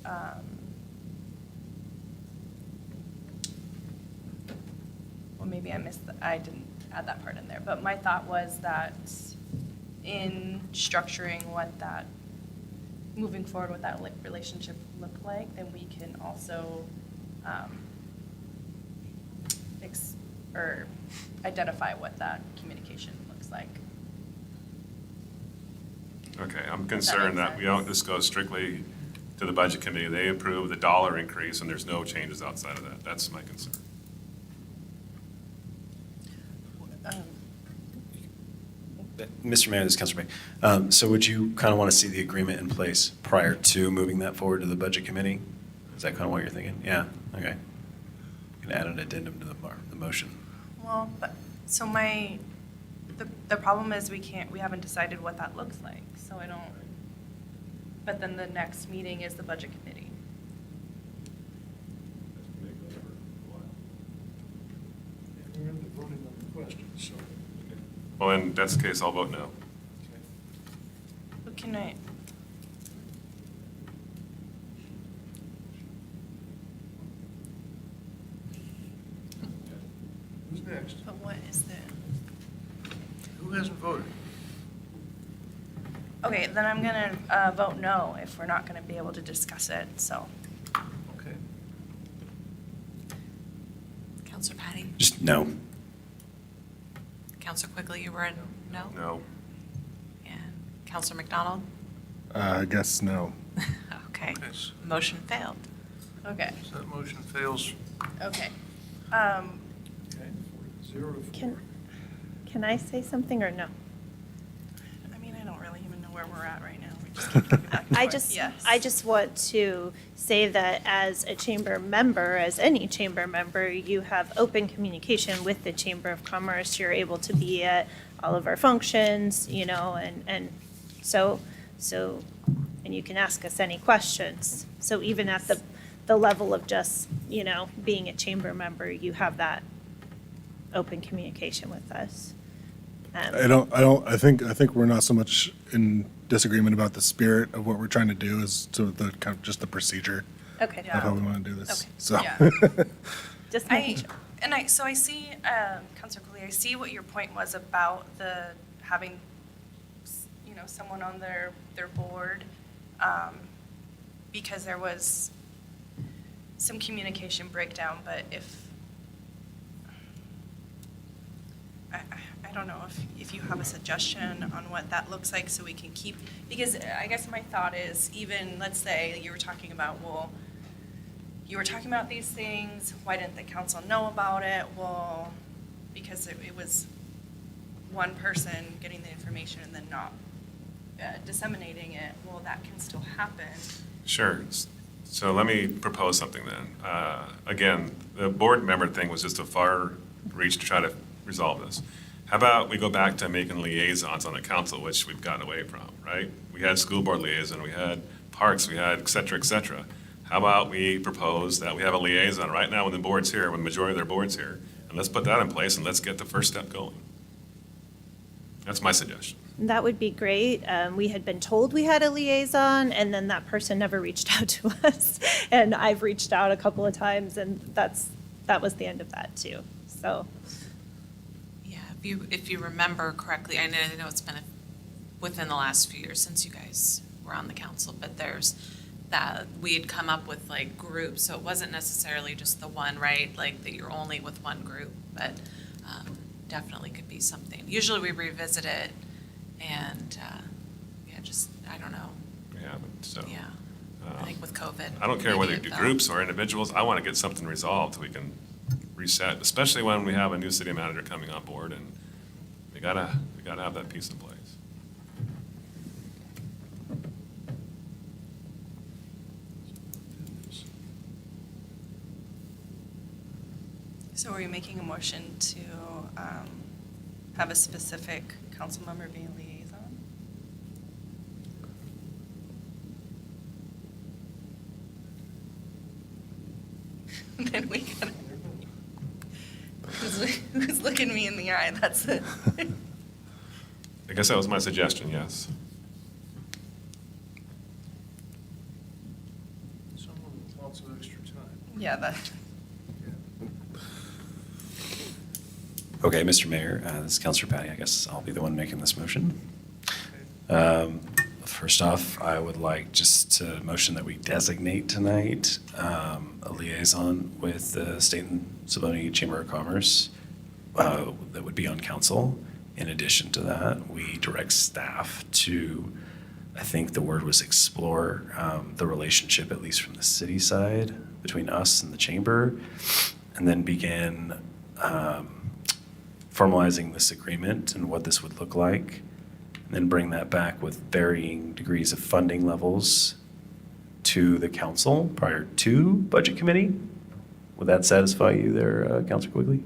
well, maybe I didn't add that part in there, but my thought was that in structuring moving forward what that relationship looked like, then we can also or identify what that communication looks like. Okay, I'm concerned that we don't just go strictly to the budget committee. They approve the dollar increase and there's no changes outside of that. That's my concern. Mr. Mayor, this is Councilor Bay. So would you kind of want to see the agreement in place prior to moving that forward to the budget committee? Is that kind of what you're thinking? Yeah, okay. You can add an addendum to the motion. Well, so the problem is we haven't decided what that looks like, so I don't, but then the next meeting is the budget committee. We're in the voting on the question, so. Well, in that's the case, I'll vote no. Okay. But can I, Who's next? but what is the, Who hasn't voted? okay, then I'm gonna vote no if we're not gonna be able to discuss it, so. Okay. Counselor Patty? Just no. Counselor Quigley, you were in no? No. And Counselor McDonald? I guess no. Okay, Okay, so motion failed. Okay, that motion fails. okay. Okay, 0 to 4. Can I say something or no? I mean, I don't really even know where we're at right now. We just keep going back and I forth. just, Yes. I just want to say that as a chamber member, as any chamber member, you have open communication with the Chamber of Commerce. You're able to be at all of our functions, you know, and so, and you can ask us any questions. So even at the level of just, you know, being a chamber member, you have that open communication with us. I think we're not so much in disagreement about the spirit of what we're trying to do as to the kind of just the procedure Okay. of how we want to do this. Okay. So, Yeah. Just making sure. So I see, Counselor Cooley, I see what your point was about the having, you know, someone on their board, because there was some communication breakdown, but if, I don't know if you have a suggestion on what that looks like so we can keep, because I guess my thought is even, let's say you were talking about, well, you were talking about these things, why didn't the council know about it? Well, because it was one person getting the information and then not disseminating it, well, that can still happen. Sure. So let me propose something then. Again, the board member thing was just a far reach to try to resolve this. How about we go back to making liaisons on the council, which we've gotten away from, right? We had school board liaison, we had parks, we had et cetera, et cetera. How about we propose that we have a liaison right now when the board's here, when the majority of their board's here, and let's put that in place and let's get the first step going. That's my suggestion. That would be great. We had been told we had a liaison, and then that person never reached out to us. And I've reached out a couple of times, and that was the end of that too. So, Yeah, if you remember correctly, I know it's been within the last few years since you guys were on the council, but there's that we had come up with like groups, so it wasn't necessarily just the one, right? Like that you're only with one group, but definitely could be something. Usually we revisit it and, yeah, just, I don't know, Yeah, but so. yeah. I think with COVID. I don't care whether you maybe do it groups or individuals, I want to get something resolved so we can reset, especially when we have a new city manager coming on board and we gotta have that piece in place. So are you making a motion to have a specific council member be a liaison? Then we gotta, who's looking me in the eye? That's it. I guess that was my suggestion, yes. Someone with lots of extra time. Yeah, that. Okay, Mr. Mayor, this is Councilor Patty. I guess I'll be the one making this motion. First off, I would like just to motion that we designate tonight a liaison with the Stayton Savoni Chamber of Commerce that would be on council. In addition to that, we direct staff to, I think the word was explore the relationship, at least from the city side, between us and the chamber, and then begin formalizing this agreement and what this would look like, and then bring that back with varying degrees of funding levels to the council prior to budget committee. Would that satisfy you there, Councilor Quigley?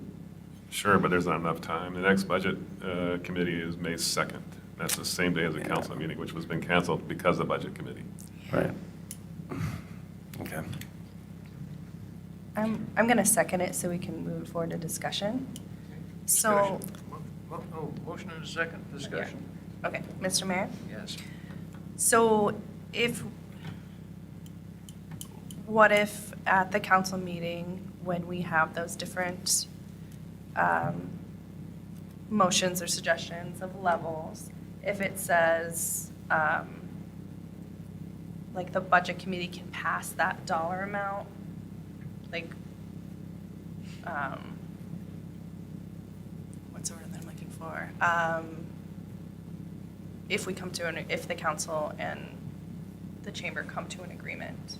Sure, but there's not enough time. The next budget committee is May 2nd. That's the same day as the council meeting, which was been canceled because of budget committee. Right. Okay. I'm going to second it so we can move forward to discussion. So, Oh, motion and a second, discussion. okay, Mr. Mayor? Yes. So what if at the council meeting, when we have those different motions or suggestions of levels, if it says, like the budget committee can pass that dollar amount, like, what's the word that I'm looking for? If we come to if the council and the chamber come to an agreement.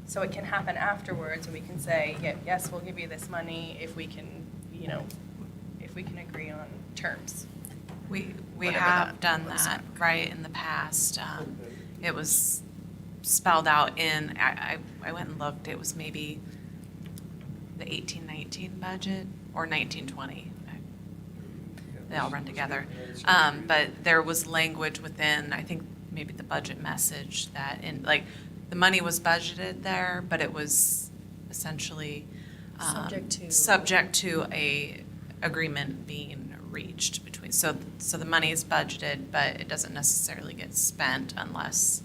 So it can happen afterwards, and we can say, yes, we'll give you this money if we can, if we can agree on terms. We Whatever have that done looks that, like. right, in the past. It was spelled out in, I went and looked, it was maybe the 18-19 budget or 19-20. They all run together. But there was language within, I think, maybe the budget message that the money was budgeted there, but it was essentially subject to a agreement being reached between, so the money is budgeted, but it doesn't necessarily get spent unless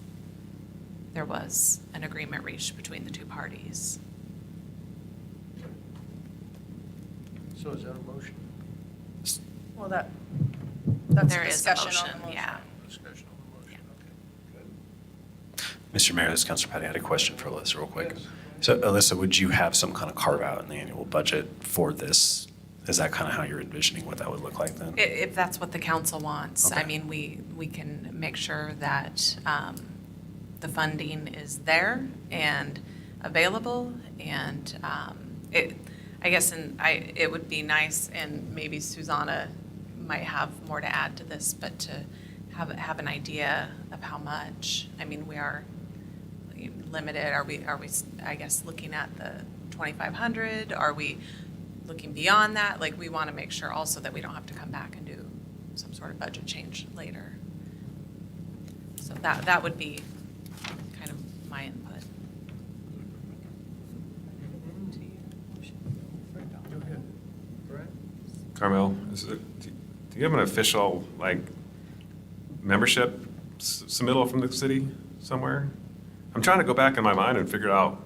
there was an agreement reached between the two parties. So is that a motion? Well, that's There a is a discussion on the motion, motion. yeah. Discussion on the motion, okay, good. Mr. Mayor, this is Councilor Patty. I had a question for Alyssa real quick. So Alyssa, would you have some kind of carve out in the annual budget for this? Is that kind of how you're envisioning what that would look like then? If that's what the council wants. I Okay. mean, we can make sure that the funding is there and available, and I guess, it would be nice, and maybe Susanna might have more to add to this, but to have an idea of how much. I mean, we are limited. Are we, I guess, looking at the 2,500? Are we looking beyond that? Like, we want to make sure also that we don't have to come back and do some sort of budget change later. So that would be kind of my input. Go ahead. Brad? Carmel, do you have an official, membership submittal from the city somewhere? I'm trying to go back in my mind and figure out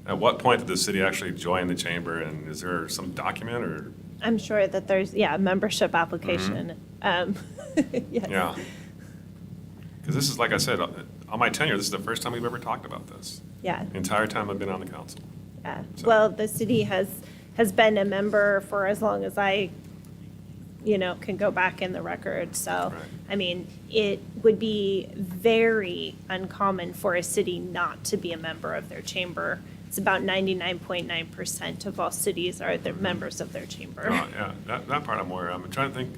at what point did the city actually join the chamber, and is there some document or? I'm sure that there's, a membership application. Yes. Yeah. Because this is, like I said, on my tenure, this is the first time we've ever talked about this. Yeah. The entire time I've been on the council. Yeah. So- Well, the city has been a member for as long as I, can go back in the record. So, Right. I mean, it would be very uncommon for a city not to be a member of their chamber. It's about 99.9% of all cities are the members of their chamber. Oh, yeah, that part I'm aware of. I'm trying to think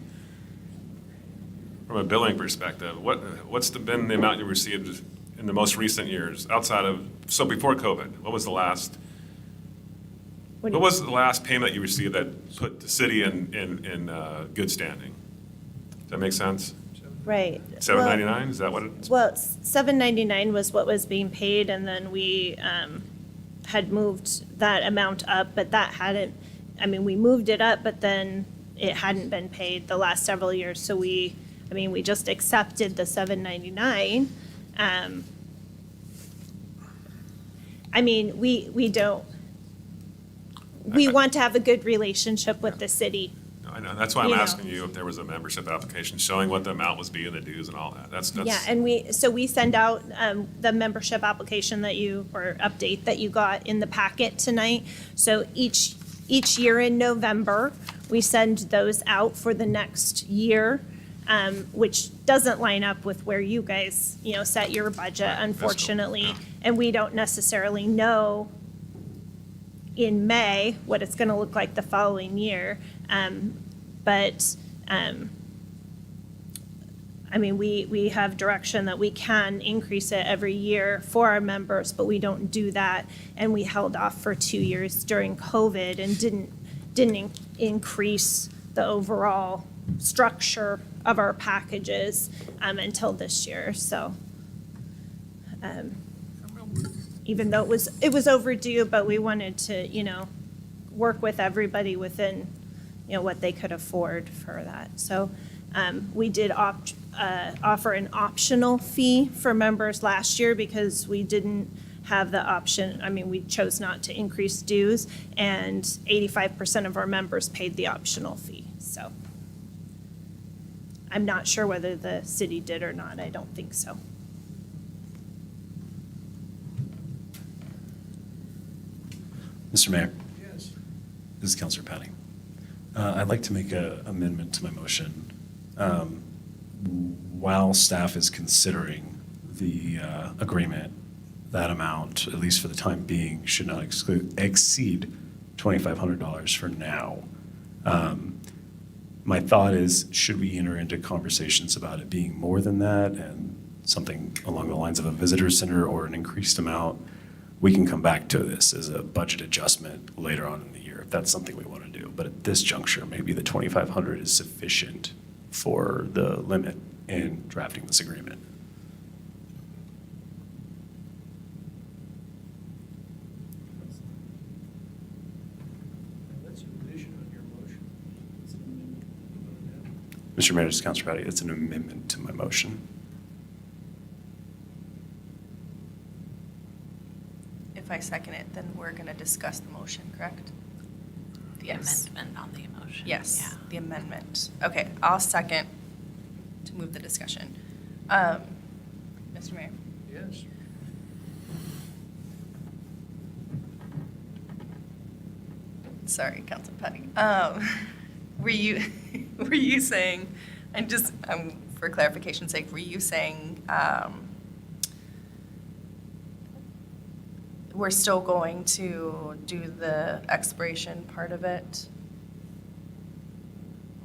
from a billing perspective, what's been the amount you received in the most recent years outside of, so before COVID, what was the last payment you received that put the city in good standing? Does that make sense? Right. $7.99, is that what it's? Well, $7.99 was what was being paid, and then we had moved that amount up, but that hadn't, we moved it up, but then it hadn't been paid the last several years, so we just accepted the $7.99. We don't, we want to have a good relationship with the city. I know, that's why I'm you know. asking you if there was a membership application showing what the amount was being, the dues and all that. That's. Yeah, and we send out the membership application or update that you got in the packet tonight. So each year in November, we send those out for the next year, which doesn't line up with where you guys, set your budget, unfortunately. yeah. And we don't necessarily know in May what it's going to look like the following year. We have direction that we can increase it every year for our members, but we don't do that. And we held off for 2 years during COVID and didn't increase the overall structure of our packages until this year. So, even though it was overdue, but we wanted to, work with everybody within, what they could afford for that. So, we did offer an optional fee for members last year because we didn't have the option. We chose not to increase dues, and 85% of our members paid the optional fee. So, I'm not sure whether the city did or not. I don't think so. Mr. Mayor, Yes. this is Councilor Patty. I'd like to make an amendment to my motion. While staff is considering the agreement, that amount, at least for the time being, should not exceed $2,500 for now. My thought is, should we enter into conversations about it being more than that and something along the lines of a visitor center or an increased amount? We can come back to this as a budget adjustment later on in the year if that's something we want to do. But at this juncture, maybe the $2,500 is sufficient for the limit in drafting this agreement. Mr. Mayor, Councilor Patty, it's an amendment to my motion. If I second it, then we're going to discuss the motion, correct? The Yes. amendment on the emotion. Yes, Yeah. the amendment. Okay, I'll second to move the discussion. Mr. Mayor? Yes. Sorry, Councilor Patty. Were you saying, and just for clarification's sake, were you saying we're still going to do the expiration part of it?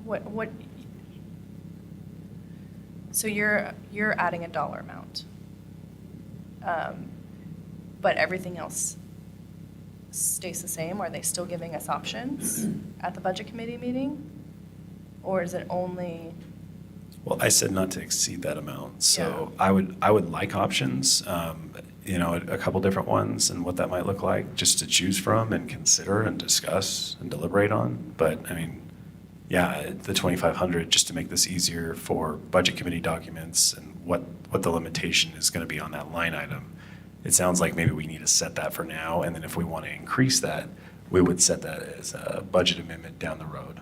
What? So you're adding a dollar amount, but everything else stays the same? Are they still giving us options at the budget committee meeting? Or is it only? Well, I said not to exceed that amount, so Yeah. I would like options, a couple different ones and what that might look like, just to choose from and consider and discuss and deliberate on. But I mean, yeah, the 2,500, just to make this easier for budget committee documents and what the limitation is going to be on that line item. It sounds like maybe we need to set that for now, and then if we want to increase that, we would set that as a budget amendment down the road,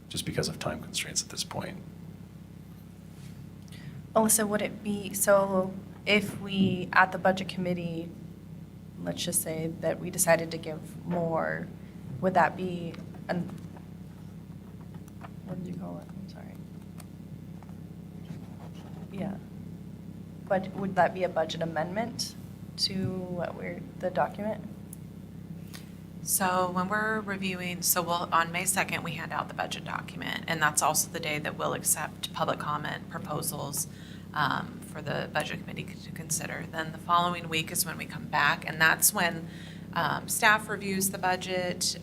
just because of time constraints at this point. Alyssa, would it be, so if we, at the budget committee, let's just say that we decided to give more, would that be, what did you call it? I'm sorry. Yeah. But would that be a budget amendment to the document? So when we're reviewing, on May 2nd, we hand out the budget document, and that's also the day that we'll accept public comment proposals for the budget committee to consider. Then the following week is when we come back, and that's when staff reviews the budget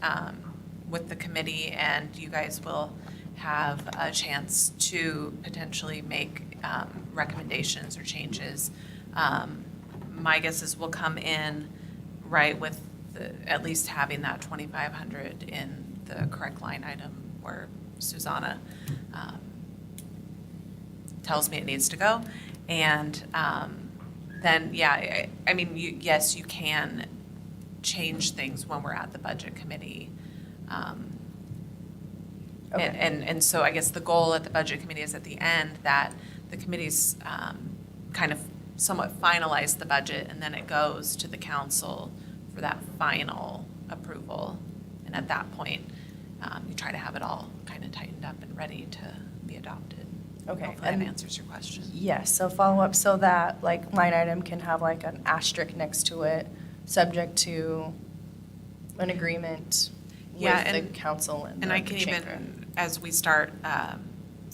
with the committee, and you guys will have a chance to potentially make recommendations or changes. My guess is we'll come in right with at least having that 2,500 in the correct line item where Susanna tells me it needs to go. And then, yeah, I mean, yes, you can change things when we're at the budget committee. Okay. And so I guess the goal at the budget committee is at the end that the committee's kind of somewhat finalize the budget, and then it goes to the council for that final approval. And at that point, you try to have it all kind of tightened up and ready to be adopted. Okay, Hopefully that and- answers your question. Yes, so follow up, so that like line item can have like an asterisk next to it, subject to an agreement Yeah, with the and- council and And I the can chamber. even, as we start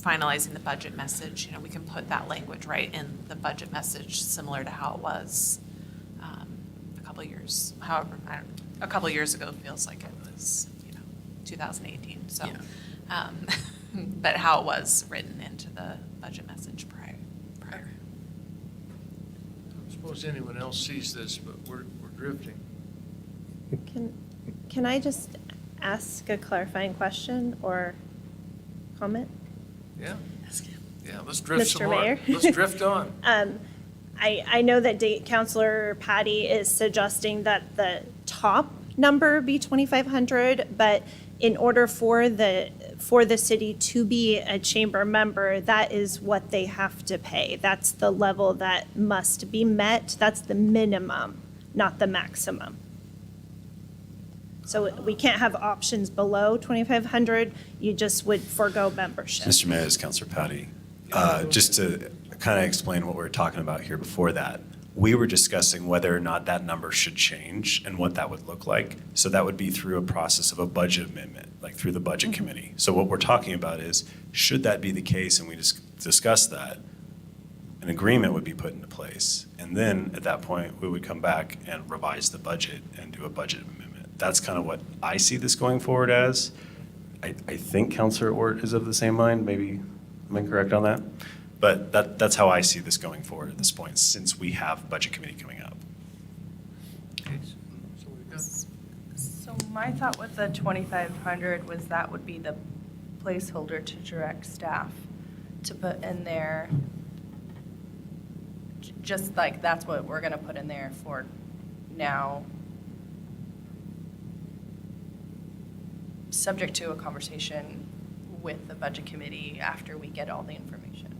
finalizing the budget message, we can put that language right in the budget message, similar to how it was a couple of years, however, a couple of years ago feels like it was, 2018, so. Yeah. But how it was written into the budget message prior. I don't suppose anyone else sees this, but we're drifting. Can I just ask a clarifying question or comment? Yeah? Yeah, let's drift some Mr. more. Mayor? Let's drift on. I know that Councilor Patty is suggesting that the top number be 2,500, but in order for the city to be a chamber member, that is what they have to pay. That's the level that must be met. That's the minimum, not the maximum. So we can't have options below 2,500. You just would forego membership. Mr. Mayor, Councilor Patty, just to kind of explain what we were talking about here before that. We were discussing whether or not that number should change and what that would look like. So that would be through a process of a budget amendment, like through the budget committee. So what we're talking about is, should that be the case, and we just discuss that, an agreement would be put into place. And then at that point, we would come back and revise the budget and do a budget amendment. That's kind of what I see this going forward as. I think Councilor Ort is of the same mind, maybe, am I correct on that? But that's how I see this going forward at this point, since we have budget committee coming up. Okay, so we've got, So my thought with the 2,500 was that would be the placeholder to direct staff to put in there. Just like that's what we're gonna put in there for now. Subject to a conversation with the budget committee after we get all the information.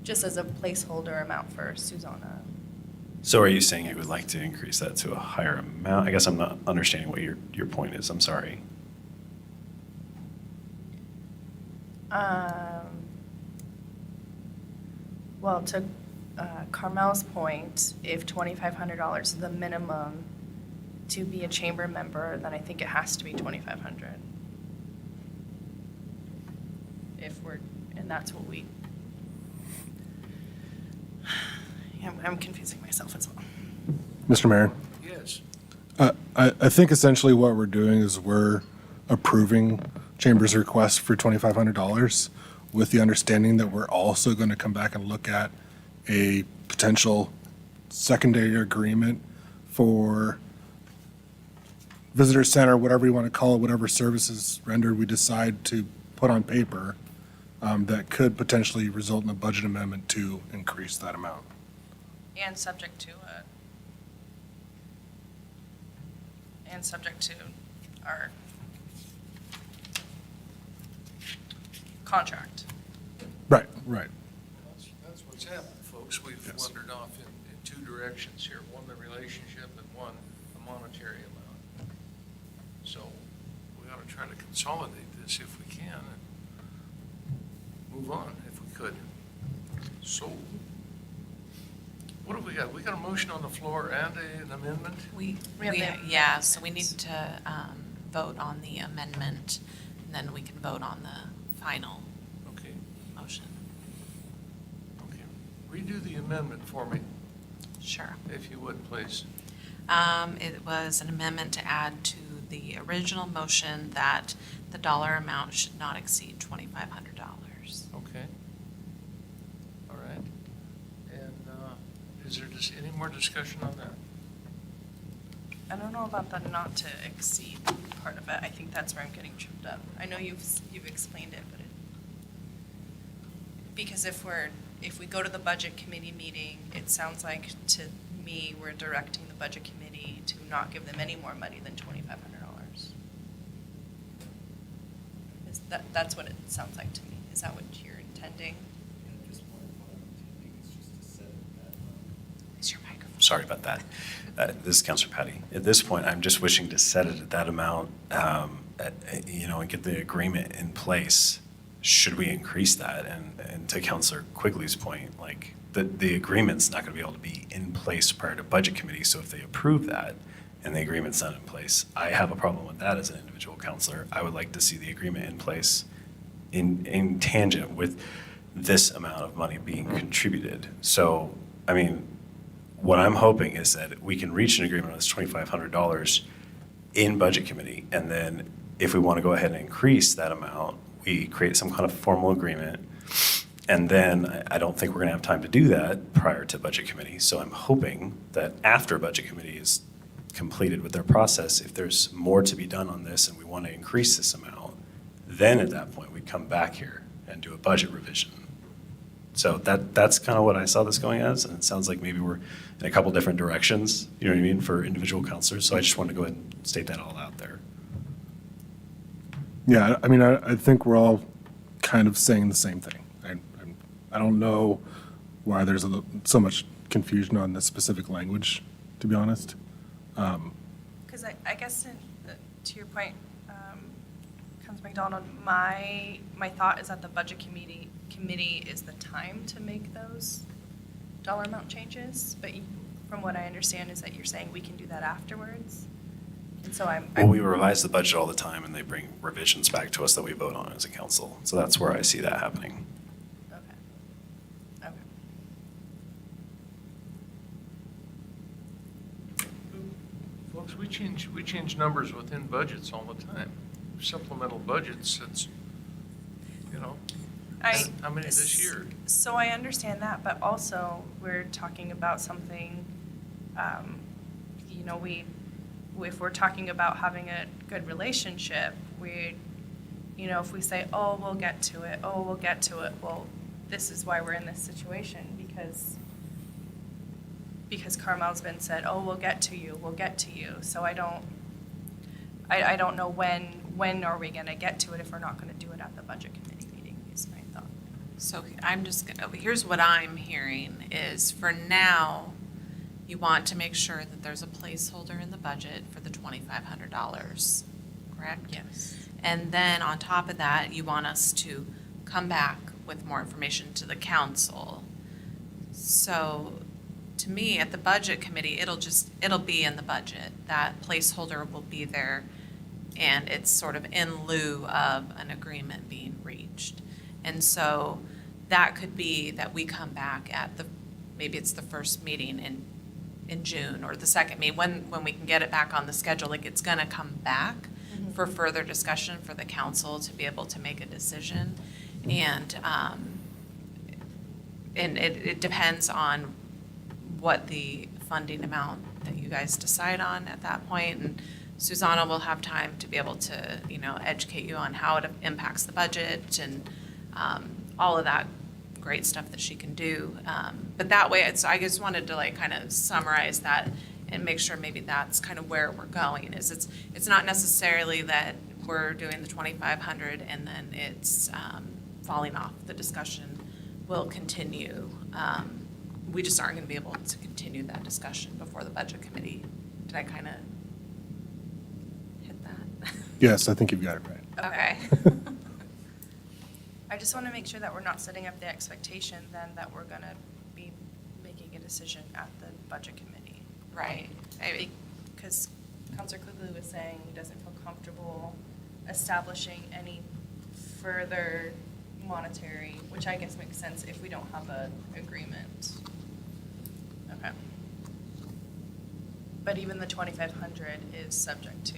Just as a placeholder amount for Susanna. So are you saying you would like to increase that to a higher amount? I guess I'm not understanding what your point is. I'm sorry. Well, to Carmel's point, if $2,500 is the minimum to be a chamber member, then I think it has to be 2,500. And that's what we, I'm confusing myself as well. Mr. Mayor, yes, I think essentially what we're doing is we're approving Chamber's request for $2,500 with the understanding that we're also going to come back and look at a potential secondary agreement for visitor center, whatever you want to call it, whatever services rendered we decide to put on paper, that could potentially result in a budget amendment to increase that amount. And subject to our contract. Right. that's what's happened, folks. We've Yes. wandered off in two directions here. One, the relationship, and one, a monetary amount. So we ought to try to consolidate this if we can and move on if we could. So what have we got? We got a motion on the floor and an amendment? We have the Yeah, so we need to vote on the amendment, and then we can vote on the final Okay, motion. okay. Redo the amendment for me, Sure. if you would, please. It was an amendment to add to the original motion that the dollar amount should not exceed $2,500. Okay. All right. And is there just any more discussion on that? I don't know about the not to exceed part of it. I think that's where I'm getting tripped up. I know you've explained it, but because if we go to the budget committee meeting, it sounds like to me, we're directing the budget committee to not give them any more money than $2,500. That's what it sounds like to me. Is that what you're intending? Is your microphone? Sorry about that. This is Councilor Patty. At this point, I'm just wishing to set it at that amount, and get the agreement in place. Should we increase that? And to Councilor Quigley's point, like, the agreement's not going to be able to be in place prior to budget committee. So if they approve that and the agreement's not in place, I have a problem with that as an individual councilor. I would like to see the agreement in place in tangent with this amount of money being contributed. So, I mean, what I'm hoping is that we can reach an agreement on this $2,500 in budget committee, and then if we want to go ahead and increase that amount, we create some kind of formal agreement. And then I don't think we're going to have time to do that prior to budget committee. So I'm hoping that after budget committee is completed with their process, if there's more to be done on this and we want to increase this amount, then at that point, we come back here and do a budget revision. So that's kind of what I saw this going as, and it sounds like maybe we're in a couple different directions, you know what I mean, for individual counselors. So I just wanted to go ahead and state that all out there. Yeah, I mean, I think we're all kind of saying the same thing. I don't know why there's so much confusion on this specific language, to be honest. Because I guess to your point, Councilman McDonald, my thought is that the budget committee committee is the time to make those dollar amount changes, but from what I understand is that you're saying we can do that afterwards. And so Well, we revise the budget all the time, and they bring revisions back to us that we vote on as a council. So that's where I see that happening. Okay. Okay. Folks, we change numbers within budgets all the time. Supplemental budgets, it's, you know, how many this year? So I understand that, but also we're talking about something, you know, if we're talking about having a good relationship, you know, if we say, oh, we'll get to it, well, this is why we're in this situation, because Carmel's been said, oh, we'll get to you. So I don't know when are we gonna get to it if we're not gonna do it at the budget committee meeting, is my thought. So I'm just gonna, here's what I'm hearing is for now, you want to make sure that there's a placeholder in the budget for the $2,500, correct? Yes. And then on top of that, you want us to come back with more information to the council. So to me, at the budget committee, it'll be in the budget. That placeholder will be there, and it's sort of in lieu of an agreement being reached. And so that could be that we come back at maybe it's the first meeting in June or the second meeting, when we can get it back on the schedule, like it's gonna come back for further discussion for the council to be able to make a decision. And it depends on what the funding amount that you guys decide on at that point. And Susanna will have time to be able to, you know, educate you on how it impacts the budget and all of that great stuff that she can do. But that way, I just wanted to like kind of summarize that and make sure maybe that's kind of where we're going. It's not necessarily that we're doing the 2,500 and then it's falling off. The discussion will continue. We just aren't going to be able to continue that discussion before the budget committee. Did I kind of hit that? Yes, I think you've got it right. Okay. I just want to make sure that we're not setting up the expectation then that we're going to be making a decision at the budget committee. Right. Because Counselor Quigley was saying he doesn't feel comfortable establishing any further monetary, which I guess makes sense if we don't have an agreement. Okay. But even the 2,500 is subject to.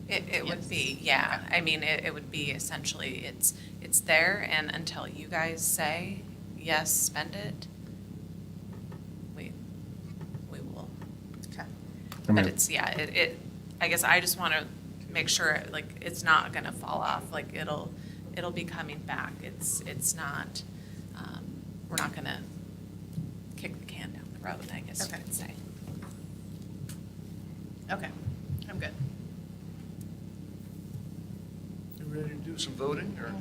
It would be, yeah. I mean, it would be essentially, it's there, and until you guys say, yes, spend it, we will. Okay. But it's, yeah, I guess I just want to make sure, like, it's not going to fall off. Like, it'll be coming back. It's not, we're not going to kick the can down the road, I guess you Okay. could say. Okay, I'm good. You ready to do some voting or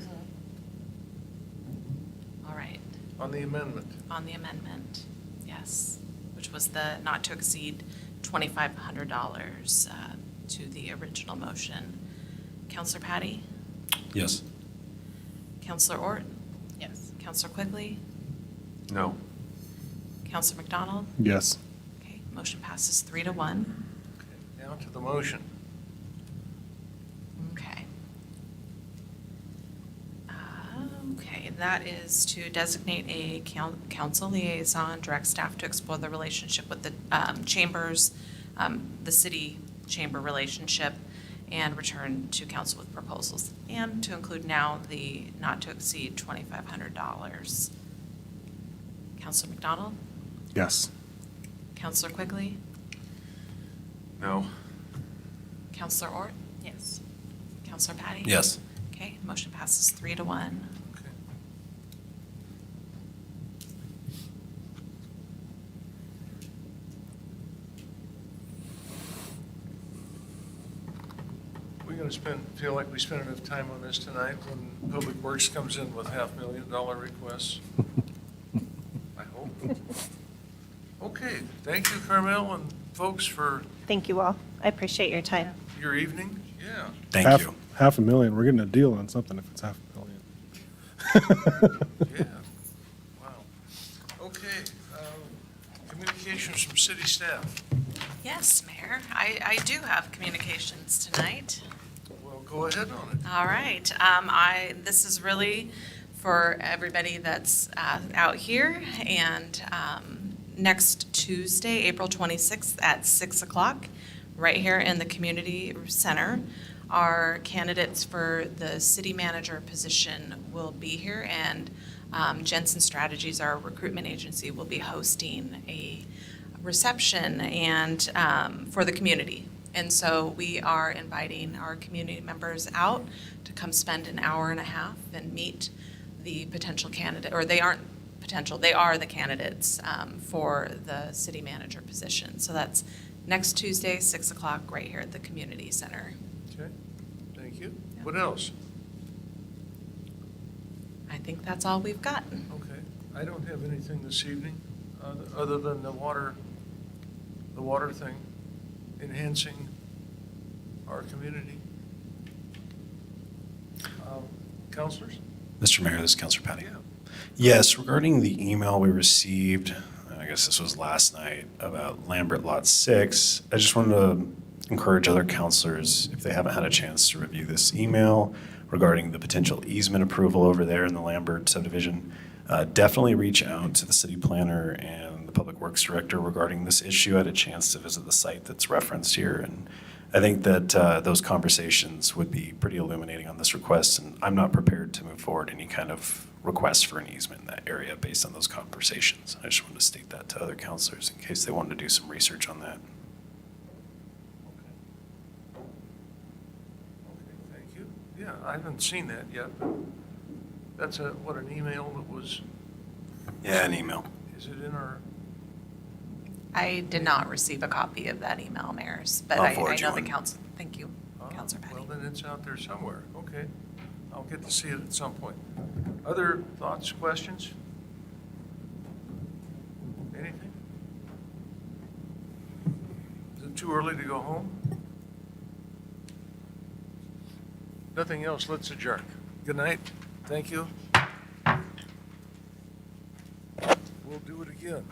All right. on the amendment? On the amendment, yes, which was the not to exceed $2,500 to the original motion. Counselor Patty? Yes. Counselor Ort? Yes. Counselor Quigley? No. Counselor McDonald? Yes. Okay, motion passes 3-1. Okay, now to the motion. Okay. Okay, that is to designate a council liaison, direct staff to explore the relationship with the chambers, the city chamber relationship, and return to council with proposals, and to include now the not to exceed $2,500. Counselor McDonald? Yes. Counselor Quigley? No. Counselor Ort? Yes. Counselor Patty? Yes. Okay, motion passes 3-1. Okay. We're going to feel like we spent enough time on this tonight when Public Works comes in with $500,000 requests. I hope. Okay, thank you, Carmel, and folks, for Thank you all. I appreciate your time. your evening. Yeah. Thank you. $500,000, we're getting a deal on something if it's $500,000. Yeah, wow. Okay, communications from city staff. Yes, Mayor, I do have communications tonight. Well, go ahead on it. All right. This is really for everybody that's out here. And next Tuesday, April 26th at 6 o'clock, right here in the community center, our candidates for the city manager position will be here. And Jensen Strategies, our recruitment agency, will be hosting a reception and for the community. And so we are inviting our community members out to come spend an hour and a half and meet the potential candidate, or they aren't potential, they are the candidates for the city manager position. So that's next Tuesday, 6 o'clock, right here at the community center. Okay, thank you. What else? I think that's all we've got. Okay, I don't have anything this evening, other than the water thing, enhancing our community. Counselors? Mr. Mayor, this is Councilor Patty. Yeah. Yes, regarding the email we received, I guess this was last night, about Lambert Lot 6, I just wanted to encourage other counselors, if they haven't had a chance to review this email regarding the potential easement approval over there in the Lambert subdivision, definitely reach out to the city planner and the public works director regarding this issue. I had a chance to visit the site that's referenced here, and I think that those conversations would be pretty illuminating on this request, and I'm not prepared to move forward any kind of request for an easement in that area based on those conversations. I just wanted to state that to other counselors in case they wanted to do some research on that. Okay, thank you. Yeah, I haven't seen that yet, but that's an email that was, Yeah, an email. is it in our, I did not receive a copy of that email, Mayor's, but I'll I forward you know the one. council, thank you, Councilor Patty. well, then it's out there somewhere. Okay, I'll get to see it at some point. Other thoughts, questions? Anything? Is it too early to go home? Nothing else, let's adjourn. Good night, thank you. We'll do it again.